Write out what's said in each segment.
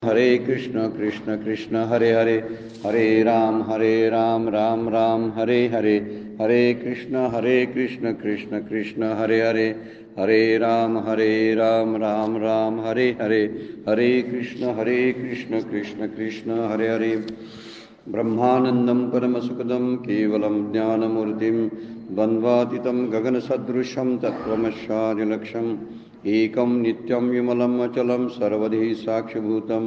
हरे कृष्ण कृष्ण कृष्ण हरे हरे, हरे राम राम राम हरे हरे, हरे कृष्ण कृष्ण कृष्ण हरे हरे, हरे राम राम राम हरे हरे, हरे कृष्ण कृष्ण कृष्ण हरे हरे। ब्रह्मानंदं परमसुखदं केवलं ज्ञानमूर्तिं द्वन्द्वातीतं गगनसदृशं तत्त्वमस्यादिलक्ष्यम् एकं नित्यं विमलं अचलं सर्वधि साक्षिभूतं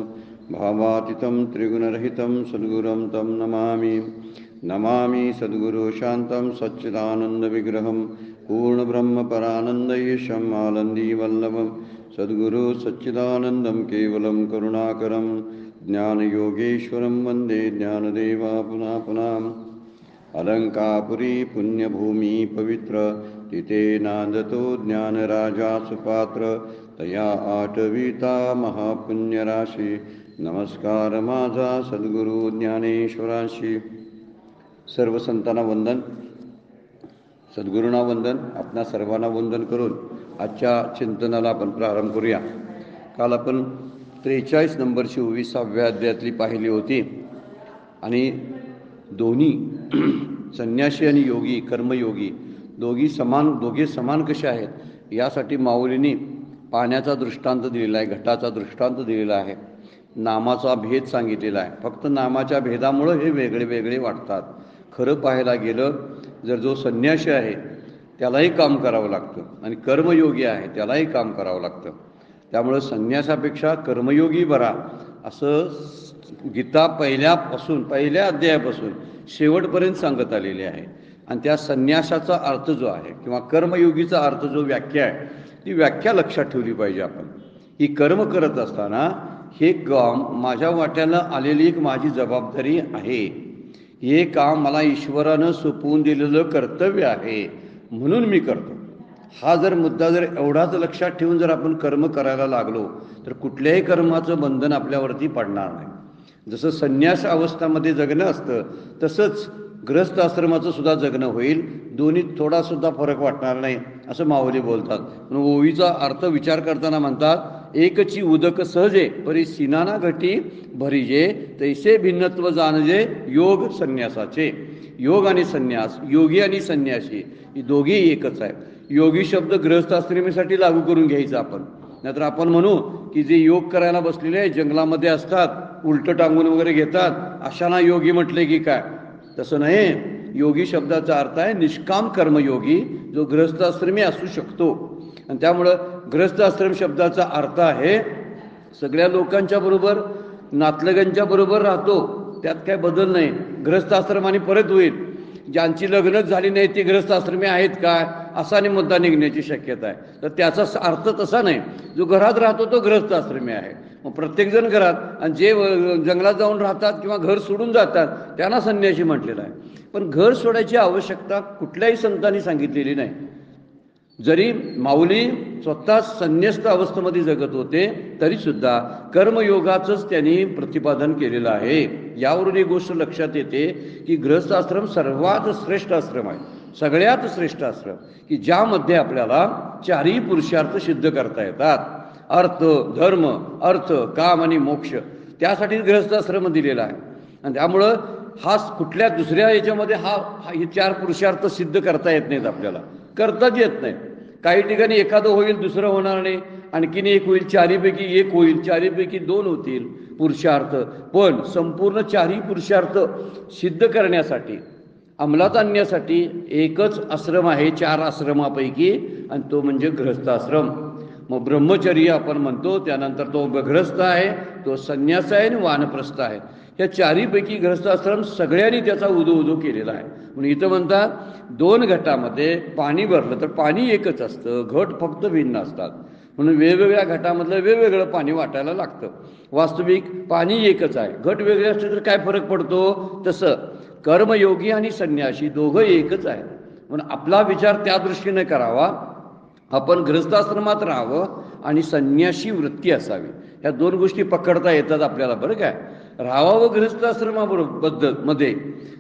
भावातीतं त्रिगुणरहितं सद्गुरुं तं नमामि। नमामि सद्गुरु शान्तं सच्चिदानन्दविग्रहं पूर्णब्रह्मपरानन्दईशम् आनन्दीवल्लभं सद्गुरु सच्चिदानन्दं केवलं करुणाकरं ज्ञानयोगेश्वरं वन्दे ज्ञानदेवा पुनः पुनः। अलंकापुरी पुण्यभूमी पवित्र तिथे नांदतो ज्ञानराजा सुपात्र तया आठविता महापुण्यराशी। नमस्कार माझा सद्गुरु ज्ञानेश्वराशी। सर्व संतांना वंदन, सद्गुरूंना वंदन, आपणा सर्वांना वंदन करून आजच्या चिंतनाला आपण प्रारंभ करूया। काल आपण 43 नंबरची 20व्या अध्यायातली पाहिली होती आणि दोन्ही संन्यासी आणि योगी कर्मयोगी दोघे समान कसे आहेत यासाठी माऊलींनी पाण्याचा दृष्टांत दिलेला आहे, घटाचा दृष्टांत दिलेला आहे, नामाचा भेद सांगितलेला आहे। फक्त नामाच्या भेदामुळं हे वेगळे वेगळे वाटतात। खरं पाहायला गेलं जर जो संन्यासी आहे त्यालाही काम करावं लागतं आणि कर्मयोगी आहे त्यालाही काम करावं लागतं। त्यामुळं संन्यासापेक्षा कर्मयोगी बरा असं गीता पहिल्या अध्यायापासून शेवटपर्यंत सांगत आलेली आहे। आणि त्या संन्यासाचा अर्थ जो आहे किंवा कर्मयोगीचा अर्थ जो व्याख्या आहे ती व्याख्या लक्षात ठेवली पाहिजे आपण। ही कर्म करत असताना हे काम माझ्या वाट्यानं आलेली एक माझी जबाबदारी आहे, हे काम मला ईश्वरानं सोपवून दिलेलं कर्तव्य आहे म्हणून मी करतो। हा जर मुद्दा जर एवढाच लक्षात ठेवून जर आपण कर्म करायला लागलो तर कुठल्याही कर्माचं बंधन आपल्यावरती पडणार नाही। जसं संन्यास अवस्थामध्ये जगणं असतं तसंच गृहस्थ आश्रमाचं सुद्धा जगणं होईल, दोन्हीत थोडासुद्धा फरक वाटणार नाही असं माऊली बोलतात। म्हणून ओवीचा अर्थ विचार करताना म्हणतात, एकची उदक सहजे परी सिनाना घटी भरिजे तैसे भिन्नत्व जाणजे योग संन्यासाचे। योग आणि संन्यास, योगी आणि संन्यासी ही दोघी एकच आहे। योगी शब्द गृहस्थाश्रमीसाठी लागू करून घ्यायचा आपण, नाहीतर आपण म्हणू की जे योग करायला बसलेले जंगलामध्ये असतात, उलटं टांगून वगैरे घेतात अशांना योगी म्हटले की काय, तसं नाही। योगी शब्दाचा अर्थ आहे निष्काम कर्मयोगी जो गृहस्थाश्रमी असू शकतो। आणि त्यामुळं गृहस्थाश्रम शब्दाचा अर्थ आहे सगळ्या लोकांच्या बरोबर नातलगांच्या बरोबर राहतो, त्यात काय बदल नाही। गृहस्थाश्रमाने परत होईल, ज्यांची लग्नच झाली नाही ते गृहस्थाश्रमी आहेत काय असा आणि मुद्दा निघण्याची शक्यता आहे। तर त्याचा अर्थ तसा नाही, जो घरात राहतो तो गृहस्थाश्रमी आहे। मग प्रत्येकजण घरात, आणि जे जंगलात जाऊन राहतात किंवा घर सोडून जातात त्यांना संन्यासी म्हटलेलं आहे। पण घर सोडायची आवश्यकता कुठल्याही संतांनी सांगितलेली नाही। जरी माऊली स्वतः संन्यस्त अवस्थेमध्ये जगत होते तरीसुद्धा कर्मयोगाचंच त्यांनी प्रतिपादन केलेलं आहे। यावरून एक गोष्ट लक्षात येते की गृहस्थाश्रम सर्वात श्रेष्ठ आश्रम आहे, सगळ्यात श्रेष्ठ आश्रम की ज्यामध्ये आपल्याला चारही पुरुषार्थ सिद्ध करता येतात। अर्थ धर्म अर्थ काम आणि मोक्ष त्यासाठी गृहस्थाश्रम दिलेला आहे। आणि त्यामुळं हा कुठल्या दुसऱ्या याच्यामध्ये हे 4 पुरुषार्थ सिद्ध करता येत नाहीत, आपल्याला करताच येत नाही। काही ठिकाणी एखादं होईल दुसरं होणार नाही, आणखीन एक होईल, चारीपैकी एक होईल, चारीपैकी 2 होतील पुरुषार्थ। पण संपूर्ण 4ही पुरुषार्थ सिद्ध करण्यासाठी अंमलात आणण्यासाठी एकच आश्रम आहे 4 आश्रमापैकी, आणि तो म्हणजे गृहस्थाश्रम। मग ब्रह्मचर्य आपण म्हणतो, त्यानंतर तो गृहस्थ आहे, तो संन्यास आहे आणि वानप्रस्थ आहे। या 4पैकी गृहस्थाश्रम सगळ्यांनी त्याचा उदो केलेला आहे। म्हणून इथं म्हणतात 2 घटामध्ये पाणी भरलं तर पाणी एकच असतं, घट फक्त भिन्न असतात। म्हणून वेगवेगळ्या घटामधलं वेगवेगळं पाणी वाटायला लागतं। वास्तविक पाणी एकच आहे, घट वेगळे असले तर काय फरक पडतो, तसं कर्मयोगी आणि संन्यासी दोघं एकच आहे। म्हणून आपला विचार त्या दृष्टीने करावा, आपण गृहस्थाश्रमात राहावं आणि संन्यासी वृत्ती असावी। ह्या 2 गोष्टी पकडता येतात आपल्याला, बरं काय। राहावं गृहस्थाश्रमाबरोबर मध्ये,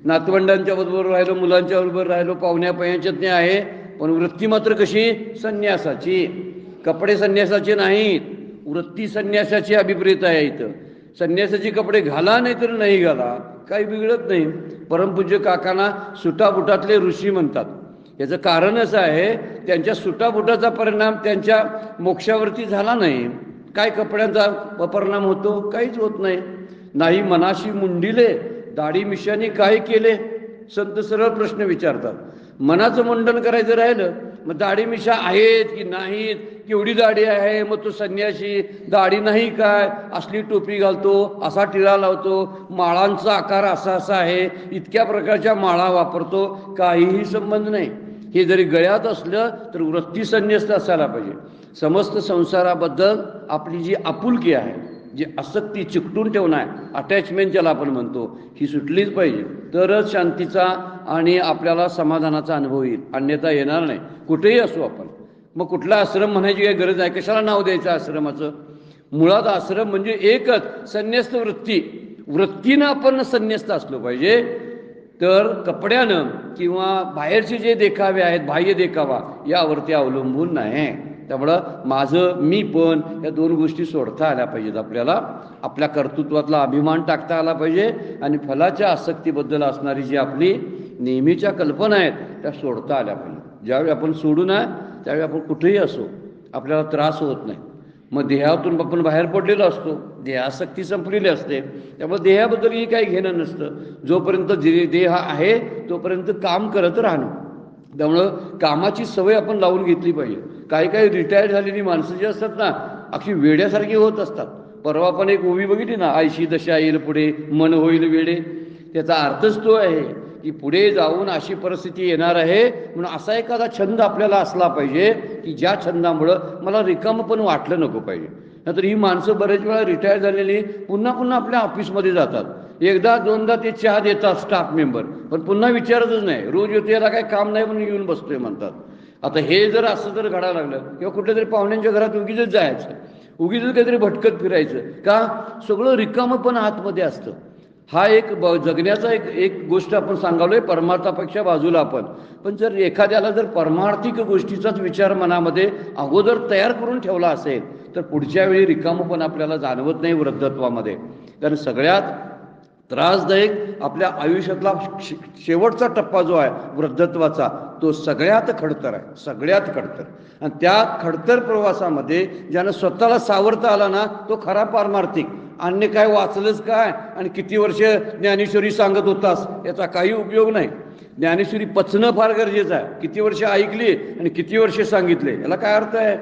नातवंडांच्या बरोबर राहिलो, मुलांच्या बरोबर राहिलो, पाहुण्या पयांच्यात आहे, पण वृत्ती मात्र कशी संन्यासाची। कपडे संन्यासाचे नाहीत, वृत्ती संन्यासाची अभिप्रेत आहे इथं। संन्यासाचे कपडे घाला नाही तर नाही घाला, काही बिघडत नाही. परमपूज्य काकांना सुटाबुटातले ऋषी म्हणतात. याचं कारण असं आहे, त्यांच्या सुटाबुटाचा परिणाम त्यांच्या मोक्षावरती झाला नाही. काय कपड्यांचा परिणाम होतो? काहीच होत नाही. नाही मनाशी मुंडिले, दाढी मिशाने काय केले? संत सरळ प्रश्न विचारतात. मनाचं मुंडन करायचं राहिलं, मग दाढी मिशा आहेत की नाहीत, केवढी दाढी आहे, मग तो संन्यासी दाढी नाही काय, असली टोपी घालतो, असा टिळा लावतो, माळांचा आकार असा असा आहे, इतक्या प्रकारच्या माळा वापरतो, काहीही संबंध नाही. हे जरी गळ्यात असलं तर वृत्ती संन्यस्त असायला पाहिजे. समस्त संसाराबद्दल आपली जी आपुलकी आहे, जी आसक्ती चिकटून ठेवणं आहे, अटॅचमेंट ज्याला आपण म्हणतो, ही सुटलीच पाहिजे. तरच शांतीचा आणि आपल्याला समाधानाचा अनुभव येईल, अन्यथा येणार नाही. कुठेही असू आपण. मग कुठला आश्रम म्हणायची काही गरज आहे, कशाला नाव द्यायचं आश्रमाचं? मुळात आश्रम म्हणजे एकच, संन्यस्त वृत्ती. वृत्तीनं आपण संन्यस्त असलो पाहिजे. तर कपड्यानं किंवा बाहेरचे जे देखावे आहेत, बाह्य देखावा, यावरती अवलंबून नाही. त्यामुळं माझं मी पण या दोन गोष्टी सोडता आल्या पाहिजेत. आपल्याला आपल्या कर्तृत्वातला अभिमान टाकता आला पाहिजे आणि फलाच्या आसक्तीबद्दल असणारी जी आपली नेहमीच्या कल्पना आहेत त्या सोडता आल्या पाहिजे. ज्यावेळी आपण सोडू ना, त्यावेळी आपण कुठेही असो आपल्याला त्रास होत नाही. मग देहातून आपण बाहेर पडलेलो असतो, देहासक्ती संपलेली असते, त्यामुळे देहाबद्दलही काही घेणं नसतं. जोपर्यंत देह आहे तोपर्यंत काम करत राहणं. त्यामुळं कामाची सवय आपण लावून घेतली पाहिजे. काही काही रिटायर झालेली माणसं जी असतात ना, अगदी वेड्यासारखी होत असतात. परवा पण एक उभी बघितली ना, आयशी दशा येईल पुढे मन होईल वेडे. त्याचा अर्थच तो आहे की पुढे जाऊन अशी परिस्थिती येणार आहे, म्हणून असा एखादा छंद आपल्याला असला पाहिजे की ज्या छंदामुळं मला रिकामं पण वाटलं नको पाहिजे. नाहीतर ही माणसं बरेच वेळा रिटायर झालेली पुन्हा पुन्हा आपल्या ऑफिसमध्ये जातात. एकदा दोनदा ते चहा देतात स्टाफ मेंबर, पण पुन्हा विचारतच नाही. रोज येतो, याला काही काम नाही म्हणून येऊन बसतोय म्हणतात. आता हे जर असं जर घडायला लागलं, किंवा कुठल्या तरी पाहुण्यांच्या घरात उगीच जायचं, उगीच काहीतरी भटकत फिरायचं का, सगळं रिकामं पण आतमध्ये असतं. हा एक जगण्याचा एक गोष्ट आपण सांगालोय, परमार्थापेक्षा बाजूला आपण. पण जर एखाद्याला जर परमार्थिक गोष्टीचाच विचार मनामध्ये अगोदर तयार करून ठेवला असेल तर पुढच्या वेळी रिकामं पण आपल्याला जाणवत नाही वृद्धत्वामध्ये. कारण सगळ्यात त्रासदायक आपल्या आयुष्यातला शेवटचा टप्पा जो आहे वृद्धत्वाचा, तो सगळ्यात खडतर आहे, सगळ्यात खडतर. आणि त्या खडतर प्रवासामध्ये ज्यानं स्वतःला सावरता आला ना, तो खरा पारमार्थिक. अन्य काय वाचलंच काय आणि किती वर्ष ज्ञानेश्वरी सांगत होतास, याचा काही उपयोग नाही. ज्ञानेश्वरी पचणं फार गरजेचं आहे. किती वर्ष ऐकली आणि किती वर्ष सांगितले, याला काय अर्थ आहे?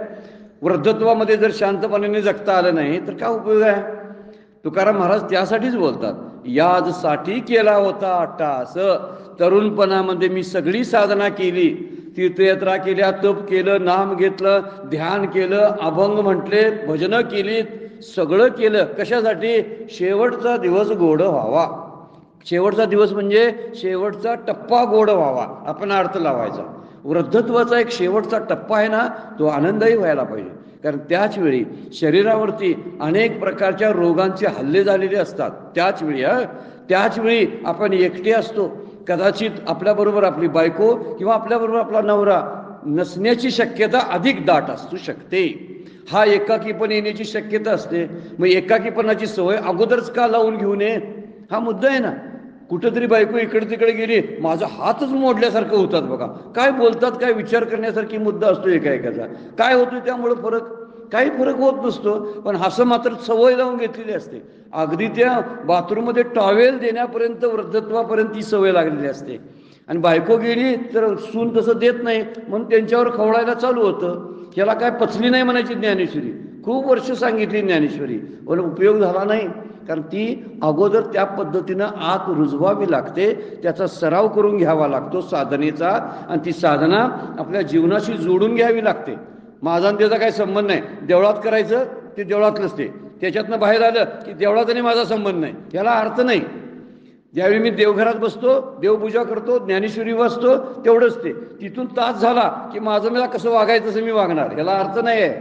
वृद्धत्वामध्ये जर शांतपणाने जगता आलं नाही तर काय उपयोग आहे? तुकाराम महाराज त्यासाठीच बोलतात, याजसाठी केला होता अट्टास. तरुणपणामध्ये मी सगळी साधना केली, तीर्थयात्रा केल्या, तप केलं, नाम घेतलं, ध्यान केलं, अभंग म्हटले, भजनं केली, सगळं केलं. कशासाठी? शेवटचा दिवस गोड व्हावा. शेवटचा दिवस म्हणजे शेवटचा टप्पा गोड व्हावा, आपण अर्थ लावायचा. वृद्धत्वाचा एक शेवटचा टप्पा आहे ना, तो आनंदही व्हायला पाहिजे. कारण त्याच वेळी शरीरावरती अनेक प्रकारच्या रोगांचे हल्ले झालेले असतात. त्याच वेळी आपण एकटे असतो. कदाचित आपल्याबरोबर आपली बायको किंवा आपल्याबरोबर आपला नवरा नसण्याची शक्यता अधिक दाट असू शकते. हा एकाकीपण येण्याची शक्यता असते. मग एकाकीपणाची सवय अगोदरच का लावून घेऊ नये, हा मुद्दा आहे ना. कुठंतरी बायको इकडे तिकडे गेली, माझा हातच मोडल्यासारखं होतात बघा. काय बोलतात, काय विचार करण्यासारखी मुद्दा असतो एका. काय होतो त्यामुळं फरक? काही फरक होत नसतो. पण असं मात्र सवय लावून घेतलेली असते. अगदी त्या बाथरूममध्ये टॉवेल देण्यापर्यंत, वृद्धत्वापर्यंत ती सवय लागलेली असते. आणि बायको गेली तर सून तसं देत नाही म्हणून त्यांच्यावर खवळायला चालू होतं. याला काय पचली नाही म्हणायची ज्ञानेश्वरी. खूप वर्ष सांगितली ज्ञानेश्वरी, पण उपयोग झाला नाही. कारण ती अगोदर त्या पद्धतीनं आत रुजवावी लागते, त्याचा सराव करून घ्यावा लागतो साधनेचा. आणि ती साधना आपल्या जीवनाशी जोडून घ्यावी लागते. माझा आणि त्याचा काही संबंध नाही. देवळात करायचं ते देवळातलंच, त्याच्यातनं बाहेर आलं की देवळात आणि माझा संबंध नाही, याला अर्थ नाही. ज्यावेळी मी देवघरात बसतो, देवपूजा करतो, ज्ञानेश्वरी वाचतो, तेवढंच ते. तिथून तास झाला की माझं मला कसं वागायचं तसं मी वागणार, याला अर्थ नाही आहे.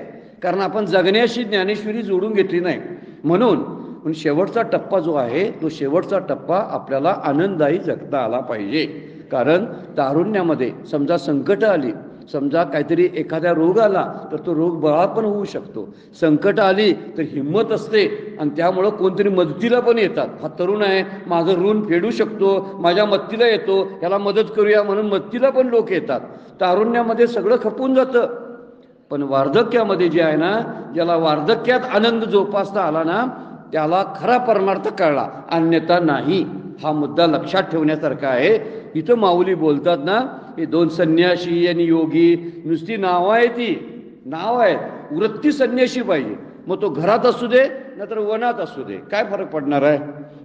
कारण आपण जगण्याशी ज्ञानेश्वरी जोडून घेतली नाही. म्हणून शेवटचा टप्पा जो आहे, तो शेवटचा टप्पा आपल्याला आनंदाही जगता आला पाहिजे. कारण तारुण्यामध्ये समजा संकट आली, समजा काहीतरी एखाद्या रोग आला तर तो रोग बळा पण होऊ शकतो. संकट आली तर हिंमत असते आणि त्यामुळं कोणतरी मदतीला पण येतात. हा तरुण आहे, माझं ऋण फेडू शकतो, माझ्या मदतीला येतो, याला मदत करूया म्हणून मदतीला पण लोक येतात. तारुण्यामध्ये सगळं खपून जातं, पण वार्धक्यामध्ये जे आहे ना, ज्याला वार्धक्यात आनंद जोपासता आला ना, त्याला खरा परमार्थ कळला, अन्यथा नाही. हा मुद्दा लक्षात ठेवण्यासारखा आहे. इथं माऊली बोलतात ना, हे दोन संन्यासी आणि योगी नुसती नावं आहे, ती नाव आहेत. वृत्ती संन्यासी पाहिजे, मग तो घरात असू दे नाहीतर वनात असू दे, काय फरक पडणार आहे?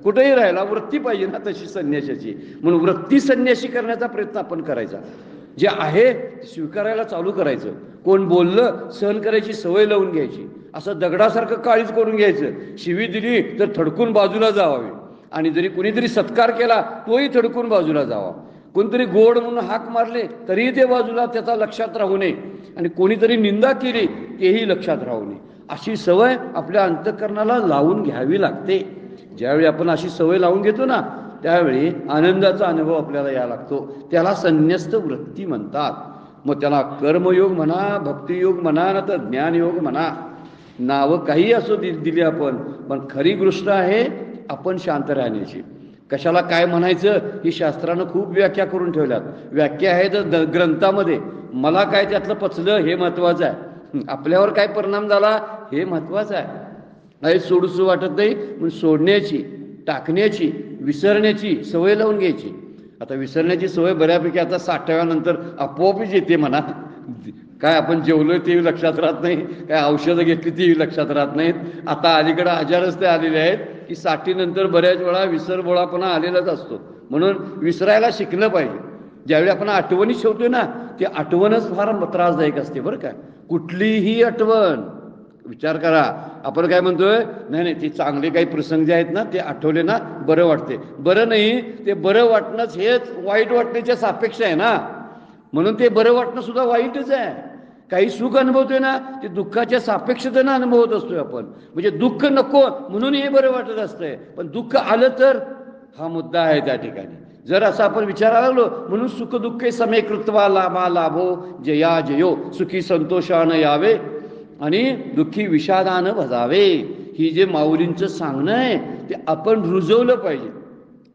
कुठेही राहायला वृत्ती पाहिजे ना तशी संन्यासाची. म्हणून वृत्ती संन्यासी करण्याचा प्रयत्न आपण करायचा. जे आहे ते स्वीकारायला चालू करायचं. कोण बोललं सहन करायची सवय लावून घ्यायची. असं दगडासारखं काळीज करून घ्यायचं. शिवी दिली तर थडकून बाजूला जावावी, आणि जरी कोणीतरी सत्कार केला तोही थडकून बाजूला जावा. कोणतरी गोड म्हणून हाक मारले तरीही ते बाजूला, त्याचा लक्षात राहू नये. आणि कोणीतरी निंदा केली तेही लक्षात राहू नये. अशी सवय आपल्या अंतःकरणाला लावून घ्यावी लागते. ज्यावेळी आपण अशी सवय लावून घेतो ना, त्यावेळी आनंदाचा अनुभव आपल्याला यायला लागतो. त्याला संन्यस्त वृत्ती म्हणतात. मग त्याला कर्मयोग म्हणा, भक्तियोग म्हणा, ना तर ज्ञानयोग म्हणा, नावं काही असो दिली आपण, पण खरी गोष्ट आहे आपण शांत राहण्याची. कशाला काय म्हणायचं ही शास्त्रानं खूप व्याख्या करून ठेवल्यात. व्याख्या आहेत ग्रंथामध्ये. मला काय त्यातलं पचलं हे महत्त्वाचं आहे, आपल्यावर काय परिणाम झाला हे महत्त्वाचं आहे. नाही सोडूसू वाटत नाही म्हणून सोडण्याची, टाकण्याची, विसरण्याची सवय लावून घ्यायची. आता विसरण्याची सवय बऱ्यापैकी आता 60व्यानंतर आपोआपच येते म्हणा. काय आपण जेवलोय तेही लक्षात राहत नाही, काय औषधं घेतली तेही लक्षात राहत नाहीत. आता अलीकडे आजारच ते आलेले आहेत की 60नंतर बऱ्याच वेळा विसरबोळापणा आलेलाच असतो. म्हणून विसरायला शिकलं पाहिजे. ज्यावेळी आपण आठवणी ठेवतोय ना, ती आठवणच फार त्रासदायक असते बरं का. कुठलीही आठवण विचार करा. आपण काय म्हणतोय, नाही नाही ते चांगले काही प्रसंग जे आहेत ना ते आठवले ना बरं वाटते. बरं नाही, ते बरं वाटणंच हेच वाईट वाटण्याच्या सापेक्ष आहे ना. म्हणून ते बरं वाटणं सुद्धा वाईटच आहे. काही सुख अनुभवतोय ना ते दुःखाच्या सापेक्षतेनं अनुभवत असतोय आपण. म्हणजे दुःख नको म्हणून हे बरं वाटत असतंय, पण दुःख आलं तर हा मुद्दा आहे त्या ठिकाणी. जर असं आपण विचारायला लागलो, म्हणून सुख दुःखे समेकृत्वा लाभा लाभो जया जयो, सुखी संतोषानं यावे आणि दुःखी विषादानं भजावे. ही जे माऊलींचं सांगणं आहे ते आपण रुजवलं पाहिजे.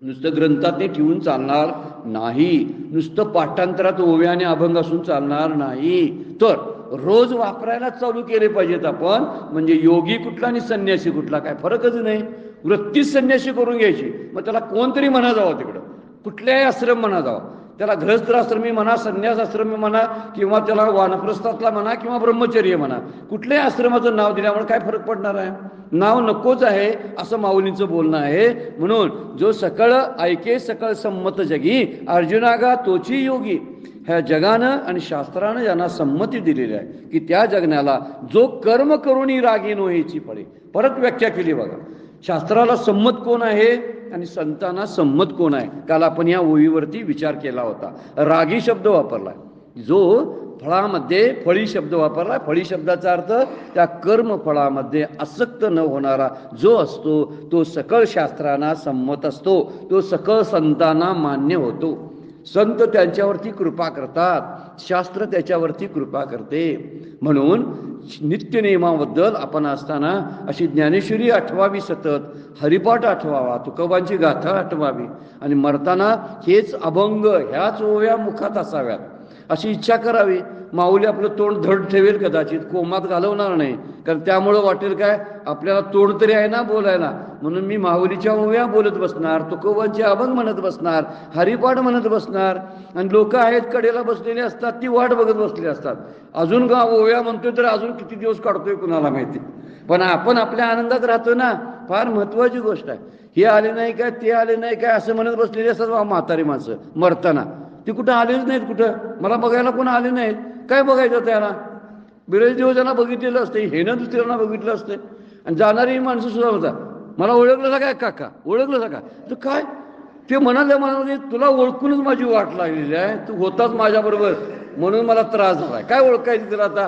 नुसतं ग्रंथात ते ठेवून चालणार नाही, नुसतं पाठांतरात ओव्याने अभंग असून चालणार नाही, तर रोज वापरायला चालू केले पाहिजेत आपण. म्हणजे योगी कुठला आणि संन्यासी कुठला काय फरकच नाही. वृत्तीच संन्यासी करून घ्यायची. मग त्याला कोणतरी म्हणा जावं, तिकडं कुठल्याही आश्रम म्हणा जावं, त्याला गृहस्थाश्रमी म्हणा, संन्यासाश्रमी म्हणा, किंवा त्याला वानप्रस्थातला म्हणा, किंवा ब्रह्मचर्य म्हणा, कुठल्याही आश्रमाचं नाव दिल्यामुळे काय फरक पडणार आहे? नाव नकोच आहे असं माऊलींचं बोलणं आहे. म्हणून जो सकळ ऐके सकळ संमत जगी, अर्जुनागा तोची योगी. ह्या जगानं आणि शास्त्रानं यांना संमती दिलेली आहे की त्या जगण्याला जो कर्म करुणी रागी नोहेची फळे. परत व्याख्या केली बघा. शास्त्राला संमत कोण आहे आणि संतांना संमत कोण आहे? काल आपण या ओळीवरती विचार केला होता. रागी शब्द वापरला, जो फळामध्ये फळी शब्द वापरला. फळी शब्दाचा अर्थ त्या कर्मफळामध्ये आसक्त न होणारा जो असतो तो सकळ शास्त्रांना संमत असतो, तो सकळ संतांना मान्य होतो. संत त्यांच्यावरती कृपा करतात, शास्त्र त्याच्यावरती कृपा करते. म्हणून नित्यनियमाबद्दल आपण असताना अशी ज्ञानेश्वरी आठवावी, सतत हरिपाठ आठवावा, तुकोबांची गाथा आठवावी, आणि मरताना हेच अभंग ह्याच ओव्या मुखात असाव्यात अशी इच्छा करावी. माऊली आपलं तोंड धड ठेवेल, कदाचित कोमात घालवणार नाही, कारण त्यामुळं वाटेल काय आपल्याला तोंड तरी आहे ना बोलायला, म्हणून मी माऊलीच्या ओव्या बोलत बसणार, तुकोबांचे अभंग म्हणत बसणार, हरिपाठ म्हणत बसणार. आणि लोक आहेत कडेला बसलेले असतात, ती वाट बघत बसलेली असतात. अजून का ओव्या म्हणतोय तर अजून किती दिवस काढतोय कुणाला माहिती. पण आपण आपल्या आनंदात राहतो ना, फार महत्वाची गोष्ट आहे. हे आले नाही काय, ते आले नाही काय असं म्हणत बसलेले असतात म्हातारी माणसं मरताना. ती कुठं आलेच नाहीत, कुठं मला बघायला कोण आले नाहीत. काय बघायचं त्याला? बरेच दिवस त्यांना बघितलेलं असते, हे ना दुसऱ्यांना बघितलं असते. आणि जाणारी माणसं सुद्धा होता, मला ओळखलं काय काका, ओळखलं का? तर काय ते म्हणाले, म्हणाले तुला ओळखूनच माझी वाट लागलेली आहे, तू होताच माझ्याबरोबर म्हणून मला त्रास झाला. काय ओळखायचं तिला आता?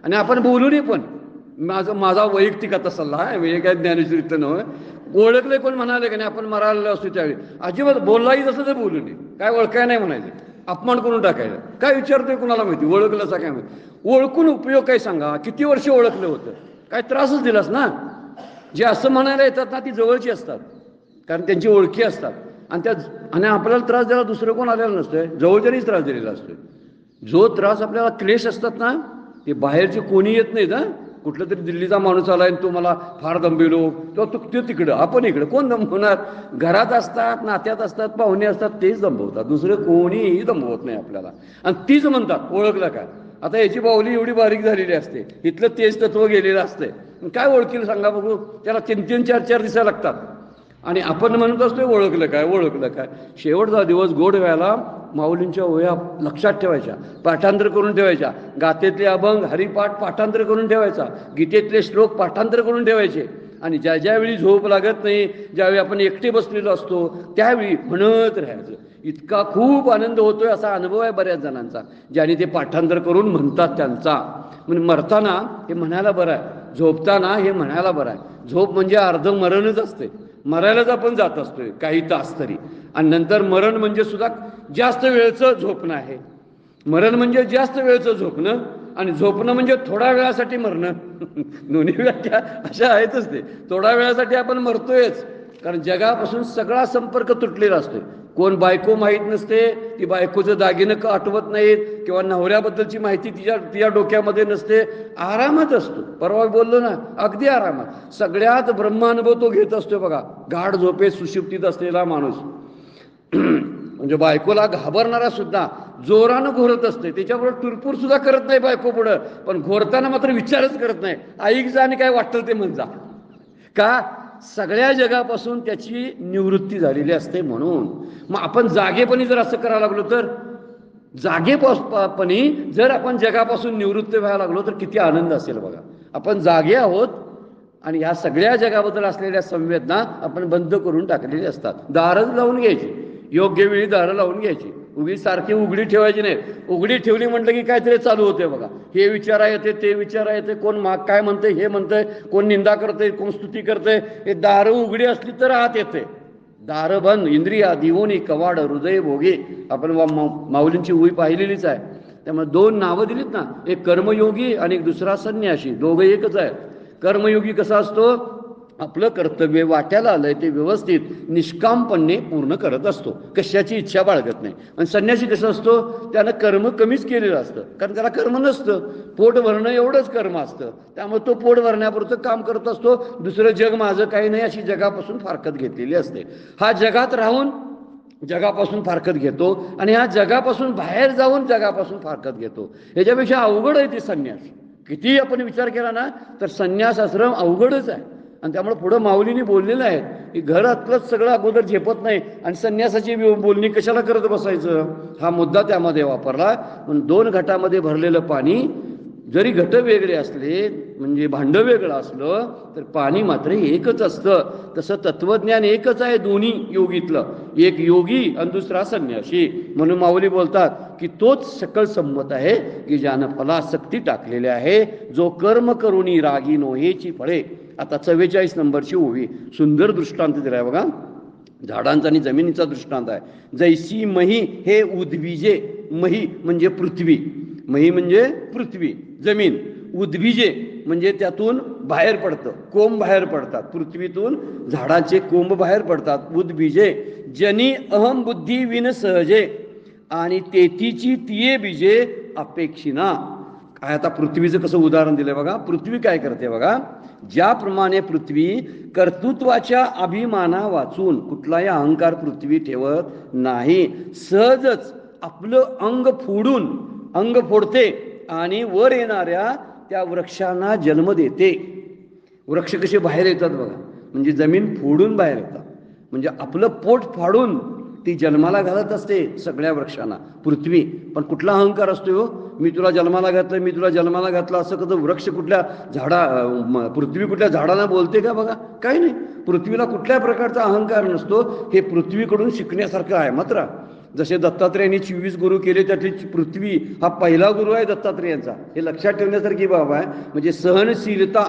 आणि आपण बोलूनही पण माझा वैयक्तिक आता सल्ला आहे, म्हणजे काय ज्ञानेश्वरीत नव्हे. ओळखले कोण म्हणाले का नाही, आपण मरायला असतो त्यावेळी अजिबात बोललाही तसं तर बोलू नये, काय ओळखाय नाही म्हणायचं. अपमान करून टाकायचा. काय विचारतोय कुणाला माहिती, ओळखलंसा काय माहिती. ओळखून उपयोग काय सांगा, किती वर्ष ओळखलं होतं, काय त्रासच दिलास ना. जे असं म्हणायला येतात ना ती जवळची असतात, कारण त्यांची ओळखी असतात. आणि आपल्याला त्रास द्यायला दुसरं कोण आलेलं नसतंय, जवळच्यानीच त्रास दिलेला असतोय. जो त्रास आपल्याला क्लेश असतात ना ते बाहेरचे कोणी येत नाहीत. कुठलं तरी दिल्लीचा माणूस आला आणि तो मला फार दंबिलो, तो तिकडं आपण इकडं कोण दंबवणार. घरात असतात, नात्यात असतात, पाहुणे असतात, तेच दंबवतात, दुसरं कोणीही दंबवत नाही आपल्याला. आणि तीच म्हणतात ओळखलं काय. आता याची बाहुली एवढी बारीक झालेली असते, इथलं तेज तत्व गेलेलं असते, काय ओळखील सांगा बघू. त्याला 3-3, 4-4 दिवसा लागतात. आणि आपण म्हणत असतोय ओळखलं काय, ओळखलं काय. शेवटचा दिवस गोड व्हायला माऊलींच्या ओव्या लक्षात ठेवायच्या, पाठांतर करून ठेवायच्या. गाथेतले अभंग हरिपाठ पाठांतर करून ठेवायचा, गीतेतले श्लोक पाठांतर करून ठेवायचे. आणि ज्यावेळी झोप लागत नाही, ज्यावेळी आपण एकटे बसलेलो असतो त्यावेळी म्हणत राहायचं. इतका खूप आनंद होतोय असा अनुभव आहे बऱ्याच जणांचा, ज्यांनी ते पाठांतर करून म्हणतात त्यांचा. म्हणजे मरताना हे म्हणायला बरं आहे, झोपताना हे म्हणायला बरं आहे. झोप म्हणजे अर्ध मरणच असते, मरायलाच आपण जात असतोय काही तास तरी. आणि नंतर मरण म्हणजे सुद्धा जास्त वेळचं झोपणं आहे. मरण म्हणजे जास्त वेळचं झोपणं, आणि झोपणं म्हणजे थोड्या वेळासाठी मरणं. दोन्ही व्याख्या अशा आहेतच. ते थोड्या वेळासाठी आपण मरतोयच, कारण जगापासून सगळा संपर्क तुटलेला असतोय. कोण बायको माहीत नसते, ती बायकोचं दागिनं आठवत नाहीत, किंवा नवऱ्याबद्दलची माहिती तिच्या डोक्यामध्ये नसते. आरामात असतो. परवा बोललो ना, अगदी आरामात. सगळ्यात ब्रह्मानुभव तो घेत असतो बघा, गाढ झोपेत सुषुप्तीत असलेला माणूस. म्हणजे बायकोला घाबरणारा सुद्धा जोरानं घोरत असते, त्याच्याबरोबर टुरपूर सुद्धा करत नाही बायको पुढं, पण घोरताना मात्र विचारच करत नाही. ऐक जा आणि काय वाटतं ते म्हण जा. का, सगळ्या जगापासून त्याची निवृत्ती झालेली असते म्हणून. मग आपण जागेपणी जर असं करायला लागलो तर, जागेपणी जर आपण जगापासून निवृत्त व्हायला लागलो तर किती आनंद असेल बघा. आपण जागे आहोत आणि ह्या सगळ्या जगाबद्दल असलेल्या संवेदना आपण बंद करून टाकलेली असतात. दारच लावून घ्यायची, योग्य वेळी दारं लावून घ्यायची. उगीच सारखी उघडी ठेवायची नाही. उघडी ठेवली म्हटलं की काहीतरी चालू होते बघा. हे विचारा येते, ते विचारा येते, कोण माग काय म्हणतंय हे म्हणतंय, कोण निंदा करतंय, कोण स्तुती करतंय. हे दारं उघडी असली तर आत येते. दारं बंद, इंद्रिया दिवोनी कवाड हृदय भोगे. आपण माऊलींची उई पाहिलेलीच आहे. त्यामुळे 2 नावं दिलीत ना, एक कर्मयोगी आणि एक दुसरा संन्यासी, दोघं एकच आहे. कर्मयोगी कसा असतो, आपलं कर्तव्य वाट्याला आलंय ते व्यवस्थित निष्कामपणे पूर्ण करत असतो, कशाची इच्छा बाळगत नाही. आणि संन्यासी कसं असतो, त्यानं कर्म कमीच केलेलं असतं, कारण त्याला कर्म नसतं. पोट भरणं एवढंच कर्म असतं, त्यामुळे तो पोट भरण्यापुरतं काम करत असतो. दुसरं जग माझं काही नाही अशी जगापासून फारकत घेतलेली असते. हा जगात राहून जगापासून फारकत घेतो, आणि ह्या जगापासून बाहेर जाऊन जगापासून फारकत घेतो. ह्याच्यापेक्षा अवघड आहे ते संन्यास. किती आपण विचार केला ना तर संन्यास आश्रम अवघडच आहे. आणि त्यामुळे पुढं माऊलींनी बोललेलं आहे की घरातलंच सगळं अगोदर झेपत नाही, आणि संन्यासाची बोलणी कशाला करत बसायचं, हा मुद्दा त्यामध्ये वापरला. पण 2 घटामध्ये भरलेलं पाणी जरी घट वेगळे असले, म्हणजे भांडं वेगळं असलं तर पाणी मात्र एकच असतं. तसं तत्वज्ञान एकच आहे दोन्ही योगीतलं, एक योगी आणि दुसरा संन्यासी. म्हणून माऊली बोलतात की तोच सकळ संमत आहे की ज्यानं फलासक्ती टाकलेली आहे, जो कर्म करुणी रागी नोहेची फळे. आता 44 नंबरची ओवी सुंदर दृष्टांत दिलाय बघा, झाडांचा आणि जमिनीचा दृष्टांत आहे. जैसी मही हे उद्भिजे, मही म्हणजे पृथ्वी, मही म्हणजे पृथ्वी जमीन, उद्भिजे म्हणजे त्यातून बाहेर पडतं, कोंब बाहेर पडतात, पृथ्वीतून झाडाचे कोंब बाहेर पडतात. उद्भिजे जनी अहम बुद्धी विन सहजे, आणि तेथीची तिये बीजे अपेक्षिना. काय आता पृथ्वीचं कसं उदाहरण दिलंय बघा. पृथ्वी काय करते बघा, ज्याप्रमाणे पृथ्वी कर्तृत्वाच्या अभिमाना वाचून कुठलाही अहंकार पृथ्वी ठेवत नाही, सहजच आपलं अंग फोडते आणि वर येणाऱ्या त्या वृक्षांना जन्म देते. वृक्ष कसे बाहेर येतात बघा, म्हणजे जमीन फोडून बाहेर येतात, म्हणजे आपलं पोट फाडून ती जन्माला घालत असते सगळ्या वृक्षांना पृथ्वी. पण कुठला अहंकार असतो, मी तुला जन्माला घातलं, मी तुला जन्माला घातलं असं कसं. वृक्ष कुठल्या पृथ्वी कुठल्या झाडांना बोलते का बघा, काही नाही. पृथ्वीला कुठल्या प्रकारचा अहंकार नसतो. हे पृथ्वीकडून शिकण्यासारखं आहे. मात्र जसे दत्तात्रेयांनी 24 गुरु केले, त्यातली पृथ्वी हा पहिला गुरु आहे दत्तात्रेयांचा. हे लक्षात ठेवण्यासारखी बाब आहे. म्हणजे सहनशीलता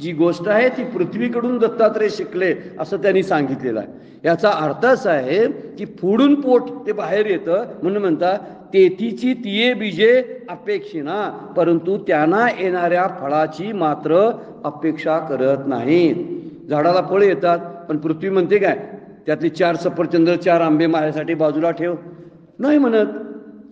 जी गोष्ट आहे ती पृथ्वीकडून दत्तात्रय शिकले असं त्यांनी सांगितलेलं आहे. याचा अर्थ असा आहे की फोडून पोट ते बाहेर येतं म्हणून म्हणतात तेथीची तिये बीजे अपेक्षिना, परंतु त्यांना येणाऱ्या फळाची मात्र अपेक्षा करत नाहीत. झाडाला फळ येतात पण पृथ्वी म्हणते काय त्यातली 4 सफरचंद 4 आंबे माझ्यासाठी बाजूला ठेव, नाही म्हणत.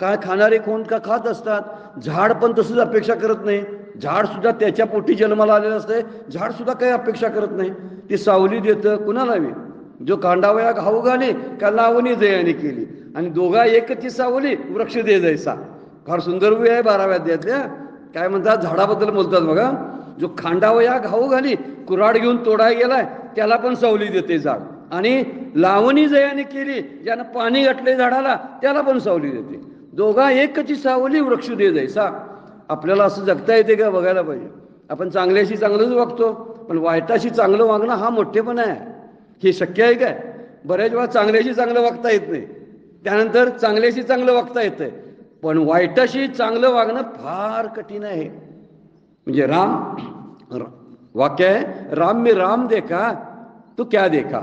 काय खाणारे कोण का खात असतात. झाड पण तसंच अपेक्षा करत नाही. झाड सुद्धा त्याच्या पोटी जन्माला आलेलं असते. झाड सुद्धा काही अपेक्षा करत नाही. ते सावली देतं कुणाला बी. जो कांडावया घाऊ घाली का लावणी जयाने केली आणि दोघा एकची सावली वृक्ष दे जैसा. फार सुंदर उभी आहे 12व्या अध्यायातल्या. काय म्हणतात झाडाबद्दल बोलतात बघा. जो खांडावया घाऊ घाली कुऱ्हाड घेऊन तोडाय गेलाय त्याला पण सावली देते झाड, आणि लावणी जयाने केली ज्यानं पाणी घातले झाडाला त्याला पण सावली देते. दोघा एकची सावली वृक्ष दे जैसा. आपल्याला असं जगता येते का बघायला पाहिजे. आपण चांगल्याशी चांगलंच वागतो पण वाईटाशी चांगलं वागणं हा मोठेपणा आहे. हे शक्य आहे काय. बऱ्याच वेळा चांगल्याशी चांगलं वागता येत नाही, त्यानंतर चांगल्याशी चांगलं वागता येतंय, पण वाईटाशी चांगलं वागणं फार कठीण आहे. म्हणजे वाक्य आहे राम में राम देखा तो क्या देखा,